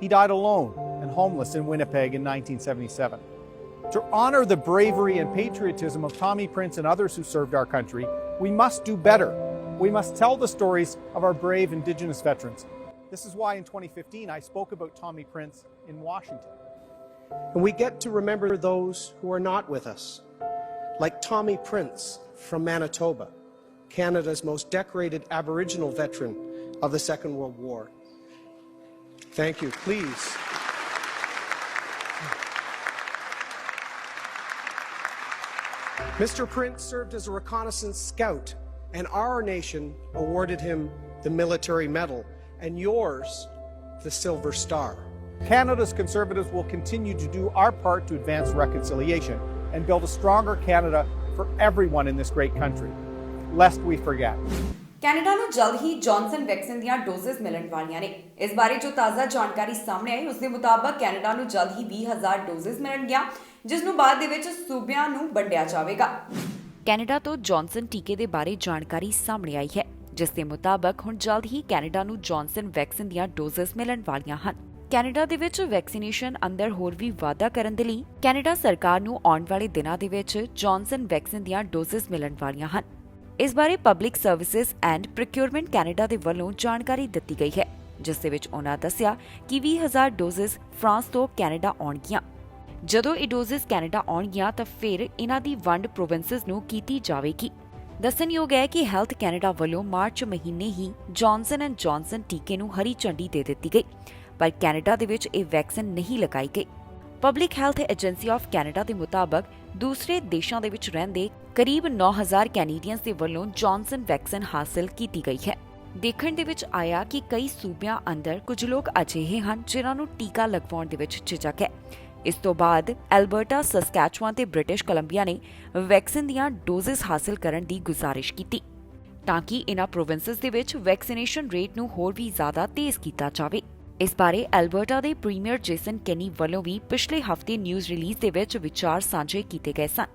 He died alone and homeless in Winnipeg in 1977. To honor the bravery and patriotism of Tommy Prince and others who served our country, we must do better We must tell the stories of our brave Indigenous veterans. This is why in 2015 I spoke about Tommy Prince in Washington. And we get to remember those who are not with us, like Tommy Prince from Manitoba, Canada's most decorated Aboriginal veteran of the Second World War. Thank you. Please. Mr. Prince served as a reconnaissance scout, and our nation awarded him the Military Medal, and yours, the Silver Star. Canada's Conservatives will continue to do our part to advance reconciliation and build a stronger Canada for everyone in this great country, lest we forget. Canada ਨੂੰ ਜਲਦ ਹੀ Johnson vaccine ਦੀਆਂ doses ਮਿਲਣ ਵਾਲੀਆਂ ਨੇ। ਇਸ ਬਾਰੇ ਜੋ ਤਾਜ਼ਾ ਜਾਣਕਾਰੀ ਸਾਹਮਣੇ ਆਈ ਉਸ ਦੇ ਮੁਤਾਬਕ ਕੈਨੇਡਾ ਨੂੰ ਜਲਦ ਹੀ 20,000 ਡੋਜ਼ਸ ਮਿਲਣਗੀਆਂ, ਜਿਸ ਨੂੰ ਬਾਅਦ ਦੇ ਵਿੱਚ ਸੂਬਿਆਂ ਨੂੰ ਵੰਡਿਆ ਜਾਵੇਗਾ। ਕੈਨੇਡਾ ਤੋਂ ਜੌਨਸਨ ਟੀਕੇ ਦੇ ਬਾਰੇ ਜਾਣਕਾਰੀ ਸਾਹਮਣੇ ਆਈ ਹੈ, ਜਿਸ ਦੇ ਮੁਤਾਬਕ ਹੁਣ ਜਲਦ ਹੀ ਕੈਨੇਡਾ ਨੂੰ ਜੌਨਸਨ ਵੈਕਸੀਨ ਦੀਆਂ ਡੋਜ਼ਸ ਮਿਲਣ ਵਾਲੀਆਂ ਹਨ। ਕੈਨੇਡਾ ਦੇ ਵਿੱਚ ਵੈਕਸੀਨੇਸ਼ਨ ਅੰਦਰ ਹੋਰ ਵੀ ਵਾਧਾ ਕਰਨ ਦੇ ਲਈ ਕੈਨੇਡਾ ਸਰਕਾਰ ਨੂੰ ਆਉਣ ਵਾਲੇ ਦਿਨਾਂ ਦੇ ਵਿੱਚ ਜੌਨਸਨ ਵੈਕਸੀਨ ਦੀਆਂ ਡੋਜ਼ਸ ਮਿਲਣ ਵਾਲੀਆਂ ਹਨ। ਇਸ ਬਾਰੇ public services and procurement Canada ਦੇ ਵੱਲੋਂ ਜਾਣਕਾਰੀ ਦਿੱਤੀ ਗਈ ਹੈ, ਜਿਸ ਦੇ ਵਿੱਚ ਉਹਨਾਂ ਦੱਸਿਆ ਕਿ 20,000 ਡੋਜ਼ਸ ਫਰਾਂਸ ਤੋਂ ਕੈਨੇਡਾ ਆਉਣਗੀਆਂ। ਜਦੋਂ ਇਹ ਡੋਜ਼ਸ ਕੈਨੇਡਾ ਆਉਣਗੀਆਂ ਤਾਂ ਫਿਰ ਇਹਨਾਂ ਦੀ ਵੰਡ ਪ੍ਰੋਵਿੰਸਸ ਨੂੰ ਕੀਤੀ ਜਾਵੇਗੀ। ਦੱਸਣਯੋਗ ਹੈ ਕਿ ਹੈਲਥ ਕੈਨੇਡਾ ਵੱਲੋਂ ਮਾਰਚ ਮਹੀਨੇ ਹੀ ਜੌਨਸਨ ਐਂਡ ਜੌਨਸਨ ਟੀਕੇ ਨੂੰ ਹਰੀ ਝੰਡੀ ਦੇ ਦਿੱਤੀ ਗਈ, ਪਰ ਕੈਨੇਡਾ ਦੇ ਵਿੱਚ ਇਹ ਵੈਕਸੀਨ ਨਹੀਂ ਲਗਾਈ ਗਈ। Public health agency of Canada ਦੇ ਮੁਤਾਬਕ ਦੂਸਰੇ ਦੇਸ਼ਾਂ ਦੇ ਵਿੱਚ ਰਹਿੰਦੇ ਕਰੀਬ 9,000 ਕੈਨੇਡੀਅਨਸ ਦੇ ਵੱਲੋਂ ਜੌਨਸਨ ਵੈਕਸੀਨ ਹਾਸਲ ਕੀਤੀ ਗਈ ਹੈ। ਦੇਖਣ ਦੇ ਵਿੱਚ ਆਇਆ ਕਿ ਕਈ ਸੂਬਿਆਂ ਅੰਦਰ ਕੁਝ ਲੋਕ ਅਜਿਹੇ ਹਨ ਜਿਨ੍ਹਾਂ ਨੂੰ ਟੀਕਾ ਲਗਵਾਉਣ ਦੇ ਵਿੱਚ ਝਿਜਕ ਹੈ। ਇਸ ਤੋਂ ਬਾਅਦ ਐਲਬਰਟਾ, ਸਸਕੈਚੁਆਨ ਤੇ ਬ੍ਰਿਟਿਸ਼ ਕੋਲੰਬੀਆ ਨੇ ਵੈਕਸੀਨ ਦੀਆਂ ਡੋਜ਼ਸ ਹਾਸਲ ਕਰਨ ਦੀ ਗੁਜ਼ਾਰਿਸ਼ ਕੀਤੀ ਤਾਂ ਕਿ ਇਨ੍ਹਾਂ ਪ੍ਰੋਵਿੰਸਸ ਦੇ ਵਿੱਚ ਵੈਕਸੀਨੇਸ਼ਨ ਰੇਟ ਨੂੰ ਹੋਰ ਵੀ ਜ਼ਿਆਦਾ ਤੇਜ਼ ਕੀਤਾ ਜਾਵੇ। ਇਸ ਬਾਰੇ ਐਲਬਰਟਾ ਦੇ ਪ੍ਰੀਮੀਅਰ ਜੇਸਨ ਕੈਨੀ ਵੱਲੋਂ ਵੀ ਪਿਛਲੇ ਹਫ਼ਤੇ ਨਿਊਜ਼ ਰਿਲੀਜ਼ ਦੇ ਵਿੱਚ ਵਿਚਾਰ ਸਾਂਝੇ ਕੀਤੇ ਗਏ ਸਨ।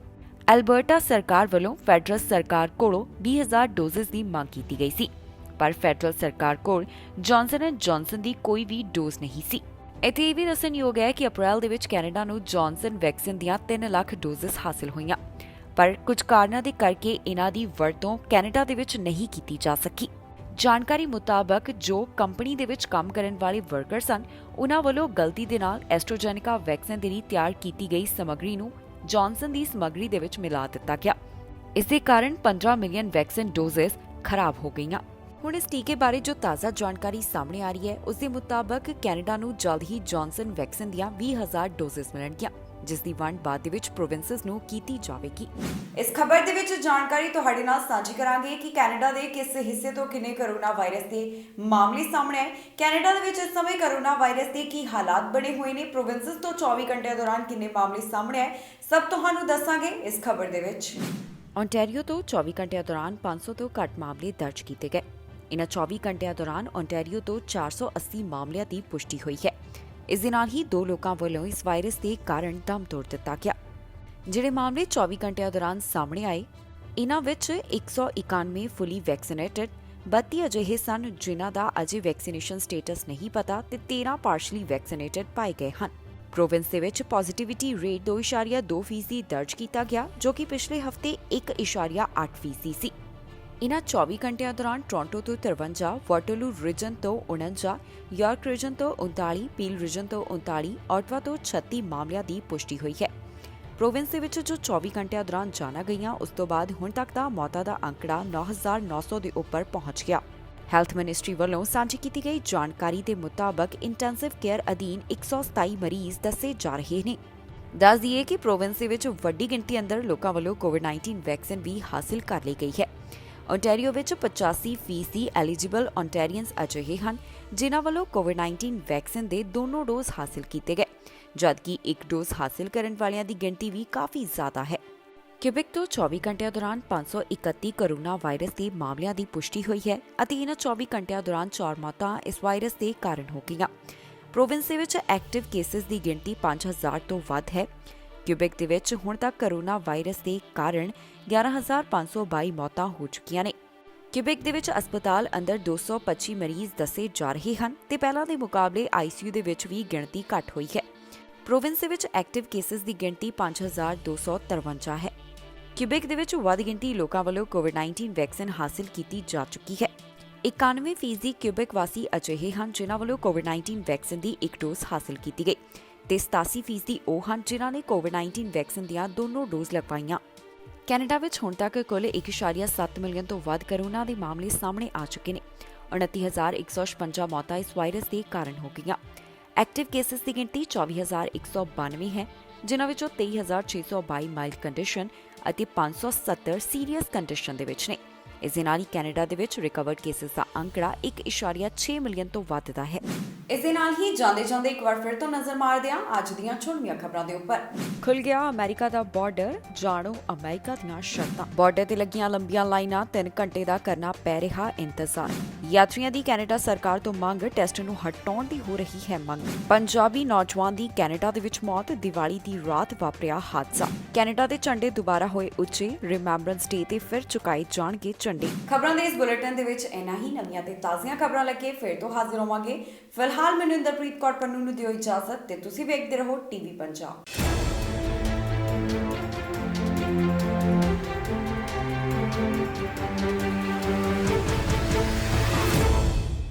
ਐਲਬਰਟਾ ਸਰਕਾਰ ਵੱਲੋਂ ਫੈਡਰਲ ਸਰਕਾਰ ਕੋਲੋਂ 20,000 ਡੋਜ਼ਸ ਦੀ ਮੰਗ ਕੀਤੀ ਗਈ ਸੀ, ਪਰ ਫੈਡਰਲ ਸਰਕਾਰ ਕੋਲ ਜੌਨਸਨ ਐਂਡ ਜੌਨਸਨ ਦੀ ਕੋਈ ਵੀ ਡੋਜ਼ ਨਹੀਂ ਸੀ। ਇੱਥੇ ਇਹ ਵੀ ਦੱਸਣਯੋਗ ਹੈ ਕਿ ਅਪ੍ਰੈਲ ਦੇ ਵਿੱਚ ਕੈਨੇਡਾ ਨੂੰ ਜੌਨਸਨ ਵੈਕਸੀਨ ਦੀਆਂ 3 ਲੱਖ ਡੋਜ਼ਸ ਹਾਸਲ ਹੋਈਆਂ, ਪਰ ਕੁਝ ਕਾਰਨਾਂ ਦੇ ਕਰਕੇ ਇਹਨਾਂ ਦੀ ਵਰਤੋਂ ਕੈਨੇਡਾ ਦੇ ਵਿੱਚ ਨਹੀਂ ਕੀਤੀ ਜਾ ਸਕੀ। ਜਾਣਕਾਰੀ ਮੁਤਾਬਕ ਜੋ ਕੰਪਨੀ ਦੇ ਵਿੱਚ ਕੰਮ ਕਰਨ ਵਾਲੇ ਵਰਕਰ ਸਨ, ਉਹਨਾਂ ਵੱਲੋਂ ਗਲਤੀ ਦੇ ਨਾਲ ਐਸਟ੍ਰੋਜੈਨਿਕਾ ਵੈਕਸੀਨ ਦੇ ਲਈ ਤਿਆਰ ਕੀਤੀ ਗਈ ਸਮੱਗਰੀ ਨੂੰ ਜੌਨਸਨ ਦੀ ਸਮੱਗਰੀ ਦੇ ਵਿੱਚ ਮਿਲਾ ਦਿੱਤਾ ਗਿਆ। ਇਸ ਦੇ ਕਾਰਨ 15 ਮਿਲੀਅਨ ਵੈਕਸੀਨ ਡੋਜ਼ਸ ਖਰਾਬ ਹੋ ਗਈਆਂ। ਹੁਣ ਇਸ ਟੀਕੇ ਬਾਰੇ ਜੋ ਤਾਜ਼ਾ ਜਾਣਕਾਰੀ ਸਾਹਮਣੇ ਆ ਰਹੀ ਹੈ, ਉਸ ਦੇ ਮੁਤਾਬਕ ਕੈਨੇਡਾ ਨੂੰ ਜਲਦ ਹੀ ਜੌਨਸਨ ਵੈਕਸੀਨ ਦੀਆਂ 20,000 ਡੋਜ਼ਸ ਮਿਲਣਗੀਆਂ, ਜਿਸ ਦੀ ਵੰਡ ਬਾਅਦ ਦੇ ਵਿੱਚ ਪ੍ਰੋਵਿੰਸਸ ਨੂੰ ਕੀਤੀ ਜਾਵੇਗੀ। ਇਸ ਖਬਰ ਦੇ ਵਿੱਚ ਜਾਣਕਾਰੀ ਤੁਹਾਡੇ ਨਾਲ ਸਾਂਝੀ ਕਰਾਂਗੇ ਕਿ ਕੈਨੇਡਾ ਦੇ ਕਿਸ ਹਿੱਸੇ ਤੋਂ ਕਿੰਨੇ ਕੋਰੋਨਾ ਵਾਇਰਸ ਦੇ ਮਾਮਲੇ ਸਾਹਮਣੇ ਆਏ, ਕੈਨੇਡਾ ਦੇ ਵਿੱਚ ਇਸ ਸਮੇਂ ਕੋਰੋਨਾ ਵਾਇਰਸ ਦੇ ਕੀ ਹਾਲਾਤ ਬਣੇ ਹੋਏ ਨੇ, ਪ੍ਰੋਵਿੰਸਸ ਤੋਂ 24 ਘੰਟਿਆਂ ਦੌਰਾਨ ਕਿੰਨੇ ਮਾਮਲੇ ਸਾਹਮਣੇ ਆਏ, ਸਭ ਤੁਹਾਨੂੰ ਦੱਸਾਂਗੇ ਇਸ ਖਬਰ ਦੇ ਵਿੱਚ। ਓਨਟਾਰੀਓ ਤੋਂ 24 ਘੰਟਿਆਂ ਦੌਰਾਨ 500 ਤੋਂ ਘੱਟ ਮਾਮਲੇ ਦਰਜ ਕੀਤੇ ਗਏ। ਇਨ੍ਹਾਂ 24 ਘੰਟਿਆਂ ਦੌਰਾਨ ਓਨਟਾਰੀਓ ਤੋਂ 480 ਮਾਮਲਿਆਂ ਦੀ ਪੁਸ਼ਟੀ ਹੋਈ ਹੈ। ਇਸ ਦੇ ਨਾਲ ਹੀ 2 ਲੋਕਾਂ ਵੱਲੋਂ ਇਸ ਵਾਇਰਸ ਦੇ ਕਾਰਨ ਦਮ ਤੋੜ ਦਿੱਤਾ ਗਿਆ। ਜਿਹੜੇ ਮਾਮਲੇ 24 ਘੰਟਿਆਂ ਦੌਰਾਨ ਸਾਹਮਣੇ ਆਏ, ਇਨ੍ਹਾਂ ਵਿੱਚ 191 ਫੁੱਲੀ ਵੈਕਸੀਨੇਟਡ, 32 ਅਜਿਹੇ ਸਨ ਜਿਨ੍ਹਾਂ ਦਾ ਅਜੇ ਵੈਕਸੀਨੇਸ਼ਨ ਸਟੇਟਸ ਨਹੀਂ ਪਤਾ ਤੇ 13 ਪਾਰਸ਼ਲੀ ਵੈਕਸੀਨੇਟਡ ਪਾਏ ਗਏ ਹਨ। ਪ੍ਰੋਵਿੰਸ ਦੇ ਵਿੱਚ ਪੋਜ਼ਿਟਿਵਿਟੀ ਰੇਟ 2.2% ਦਰਜ ਕੀਤਾ ਗਿਆ, ਜੋ ਕਿ ਪਿਛਲੇ ਹਫ਼ਤੇ 1.8% ਸੀ। ਇਨ੍ਹਾਂ 24 ਘੰਟਿਆਂ ਦੌਰਾਨ ਟੋਰਾਂਟੋ ਤੋਂ 53, ਵਾਟਰਲੂ ਰੀਜਨ ਤੋਂ 49, ਯਾਰਕ ਰੀਜਨ ਤੋਂ 39, ਪੀਲ ਰੀਜਨ ਤੋਂ 39, ਆਟਵਾ ਤੋਂ 36 ਮਾਮਲਿਆਂ ਦੀ ਪੁਸ਼ਟੀ ਹੋਈ ਹੈ। ਪ੍ਰੋਵਿੰਸ ਦੇ ਵਿੱਚ ਜੋ 24 ਘੰਟਿਆਂ ਦੌਰਾਨ ਜਾਨਾਂ ਗਈਆਂ, ਉਸ ਤੋਂ ਬਾਅਦ ਹੁਣ ਤੱਕ ਦਾ ਮੌਤਾਂ ਦਾ ਅੰਕੜਾ 9,900 ਦੇ ਉੱਪਰ ਪਹੁੰਚ ਗਿਆ। ਹੈਲਥ ਮਿਨਿਸਟਰੀ ਵੱਲੋਂ ਸਾਂਝੀ ਕੀਤੀ ਗਈ ਜਾਣਕਾਰੀ ਦੇ ਮੁਤਾਬਕ ਇੰਟੈਂਸਿਵ ਕੇਅਰ ਅਧੀਨ 127 ਮਰੀਜ਼ ਦੱਸੇ ਜਾ ਰਹੇ ਨੇ। ਦੱਸ ਦਈਏ ਕਿ ਪ੍ਰੋਵਿੰਸ ਦੇ ਵਿੱਚ ਵੱਡੀ ਗਿਣਤੀ ਅੰਦਰ ਲੋਕਾਂ ਵੱਲੋਂ ਕੋਵਿਡ-19 ਵੈਕਸੀਨ ਵੀ ਹਾਸਿਲ ਕਰ ਲਈ ਗਈ ਹੈ। ਓਨਟਾਰੀਓ ਵਿੱਚ 85% ਐਲੀਜੀਬਲ ਓਨਟਾਰੀਅਨਸ ਅਜਿਹੇ ਹਨ ਜਿਨ੍ਹਾਂ ਵੱਲੋਂ ਕੋਵਿਡ-19 ਵੈਕਸੀਨ ਦੇ ਦੋਨੋਂ ਡੋਜ਼ ਹਾਸਿਲ ਕੀਤੇ ਗਏ, ਜਦਕਿ ਇੱਕ ਡੋਜ਼ ਹਾਸਿਲ ਕਰਨ ਵਾਲਿਆਂ ਦੀ ਗਿਣਤੀ ਵੀ ਕਾਫੀ ਜ਼ਿਆਦਾ ਹੈ। ਕਿਊਬਿਕ ਤੋਂ 24 ਘੰਟਿਆਂ ਦੌਰਾਨ 531 ਕੋਰੋਨਾ ਵਾਇਰਸ ਦੇ ਮਾਮਲਿਆਂ ਦੀ ਪੁਸ਼ਟੀ ਹੋਈ ਹੈ ਅਤੇ ਇਹਨਾਂ 24 ਘੰਟਿਆਂ ਦੌਰਾਨ 4 ਮੌਤਾਂ ਇਸ ਵਾਇਰਸ ਦੇ ਕਾਰਨ ਹੋ ਗਈਆਂ। ਪ੍ਰੋਵਿੰਸ ਦੇ ਵਿੱਚ ਐਕਟਿਵ ਕੇਸਿਸ ਦੀ ਗਿਣਤੀ 5,000 ਤੋਂ ਵੱਧ ਹੈ। ਕਿਊਬਿਕ ਦੇ ਵਿੱਚ ਹੁਣ ਤੱਕ ਕੋਰੋਨਾ ਵਾਇਰਸ ਦੇ ਕਾਰਨ 11,522 ਮੌਤਾਂ ਹੋ ਚੁੱਕੀਆਂ ਨੇ। ਕਿਊਬਿਕ ਦੇ ਵਿੱਚ ਹਸਪਤਾਲ ਅੰਦਰ 225 ਮਰੀਜ਼ ਦੱਸੇ ਜਾ ਰਹੇ ਹਨ ਤੇ ਪਹਿਲਾਂ ਦੇ ਮੁਕਾਬਲੇ ICU ਦੇ ਵਿੱਚ ਵੀ ਗਿਣਤੀ ਘੱਟ ਹੋਈ ਹੈ। ਪ੍ਰੋਵਿੰਸ ਦੇ ਵਿੱਚ ਐਕਟਿਵ ਕੇਸਿਸ ਦੀ ਗਿਣਤੀ 5,253 ਹੈ। ਕਿਊਬੈਕ ਦੇ ਵਿੱਚ ਵੱਧ ਗਿਣਤੀ ਲੋਕਾਂ ਵੱਲੋਂ ਕੋਵਿਡ-19 ਵੈਕਸੀਨ ਹਾਸਲ ਕੀਤੀ ਜਾ ਚੁੱਕੀ ਹੈ। 91% ਕਿਊਬੈਕ ਵਾਸੀ ਅਜਿਹੇ ਹਨ ਜਿਨ੍ਹਾਂ ਵੱਲੋਂ ਕੋਵਿਡ-19 ਵੈਕਸੀਨ ਦੀ ਇੱਕ ਡੋਜ਼ ਹਾਸਲ ਕੀਤੀ ਗਈ ਤੇ 87% ਉਹ ਹਨ ਜਿਨ੍ਹਾਂ ਨੇ ਕੋਵਿਡ-19 ਵੈਕਸੀਨ ਦੀਆਂ ਦੋਨੋਂ ਡੋਜ਼ ਲਗਵਾਈਆਂ। ਕੈਨੇਡਾ ਵਿੱਚ ਹੁਣ ਤੱਕ ਕੁੱਲ 1.7 ਮਿਲੀਅਨ ਤੋਂ ਵੱਧ ਕਰੋਨਾ ਦੇ ਮਾਮਲੇ ਸਾਹਮਣੇ ਆ ਚੁੱਕੇ ਨੇ। 29,156 ਮੌਤਾਂ ਇਸ ਵਾਇਰਸ ਦੇ ਕਾਰਨ ਹੋ ਗਈਆਂ। ਐਕਟਿਵ ਕੇਸਿਸ ਦੀ ਗਿਣਤੀ 24,192 ਹੈ, ਜਿਨ੍ਹਾਂ ਵਿੱਚੋਂ 23,622 ਮਾਈਲਡ ਕੰਡੀਸ਼ਨ ਅਤੇ 570 ਸੀਰੀਅਸ ਕੰਡੀਸ਼ਨ ਦੇ ਵਿੱਚ ਨੇ। ਇਸ ਦੇ ਨਾਲ ਹੀ ਕੈਨੇਡਾ ਦੇ ਵਿੱਚ ਰਿਕਵਰਡ ਕੇਸਿਸ ਦਾ ਅੰਕੜਾ 1.6 ਮਿਲੀਅਨ ਤੋਂ ਵੱਧਦਾ ਹੈ। ਇਸ ਦੇ ਨਾਲ ਹੀ ਜਾਂਦੇ ਇੱਕ ਵਾਰ ਫਿਰ ਤੋਂ ਨਜ਼ਰ ਮਾਰਦੇ ਹਾਂ ਅੱਜ ਦੀਆਂ ਛੋਟੀਆਂ ਖਬਰਾਂ ਦੇ ਉੱਪਰ। ਖੁੱਲ ਗਿਆ ਅਮਰੀਕਾ ਦਾ ਬਾਰਡਰ, ਜਾਣੋ ਅਮਰੀਕਾ ਦੀਆਂ ਸ਼ਰਤਾਂ। ਬਾਰਡਰ ਤੇ ਲੱਗੀਆਂ ਲੰਬੀਆਂ ਲਾਈਨਾਂ, 3 ਘੰਟੇ ਦਾ ਕਰਨਾ ਪੈ ਰਿਹਾ ਇੰਤਜ਼ਾਰ। ਯਾਤਰੀਆਂ ਦੀ ਕੈਨੇਡਾ ਸਰਕਾਰ ਤੋਂ ਮੰਗ, ਟੈਸਟ ਨੂੰ ਹਟਾਉਣ ਦੀ ਹੋ ਰਹੀ ਹੈ ਮੰਗ। ਪੰਜਾਬੀ ਨੌਜਵਾਨ ਦੀ ਕੈਨੇਡਾ ਦੇ ਵਿੱਚ ਮੌਤ, ਦੀਵਾਲੀ ਦੀ ਰਾਤ ਵਾਪਰਿਆ ਹਾਦਸਾ। ਕੈਨੇਡਾ ਦੇ ਝੰਡੇ ਦੁਬਾਰਾ ਹੋਏ ਉੱਚੇ, ਰਿਮੈਂਬਰੈਂਸ ਡੇ ਤੇ ਫਿਰ ਚੁਕਾਏ ਜਾਣਗੇ ਝੰਡੇ। ਖਬਰਾਂ ਦੇ ਇਸ ਬੁਲੇਟਿਨ ਦੇ ਵਿੱਚ ਇੰਨਾ ਹੀ। ਨਵੀਆਂ ਤੇ ਤਾਜ਼ੀਆਂ ਖਬਰਾਂ ਲੈ ਕੇ ਫਿਰ ਤੋਂ ਹਾਜ਼ਰ ਹੋਵਾਂਗੇ। ਫਿਲਹਾਲ ਮੈਨੂੰ ਇੰਦਰਪ੍ਰੀਤ ਕੌਰ ਪੰਨੂ ਨੂੰ ਦਿਓ ਇਜਾਜ਼ਤ ਤੇ ਤੁਸੀਂ ਵੇਖਦੇ ਰਹੋ ਟੀਵੀ ਪੰਜਾਬ।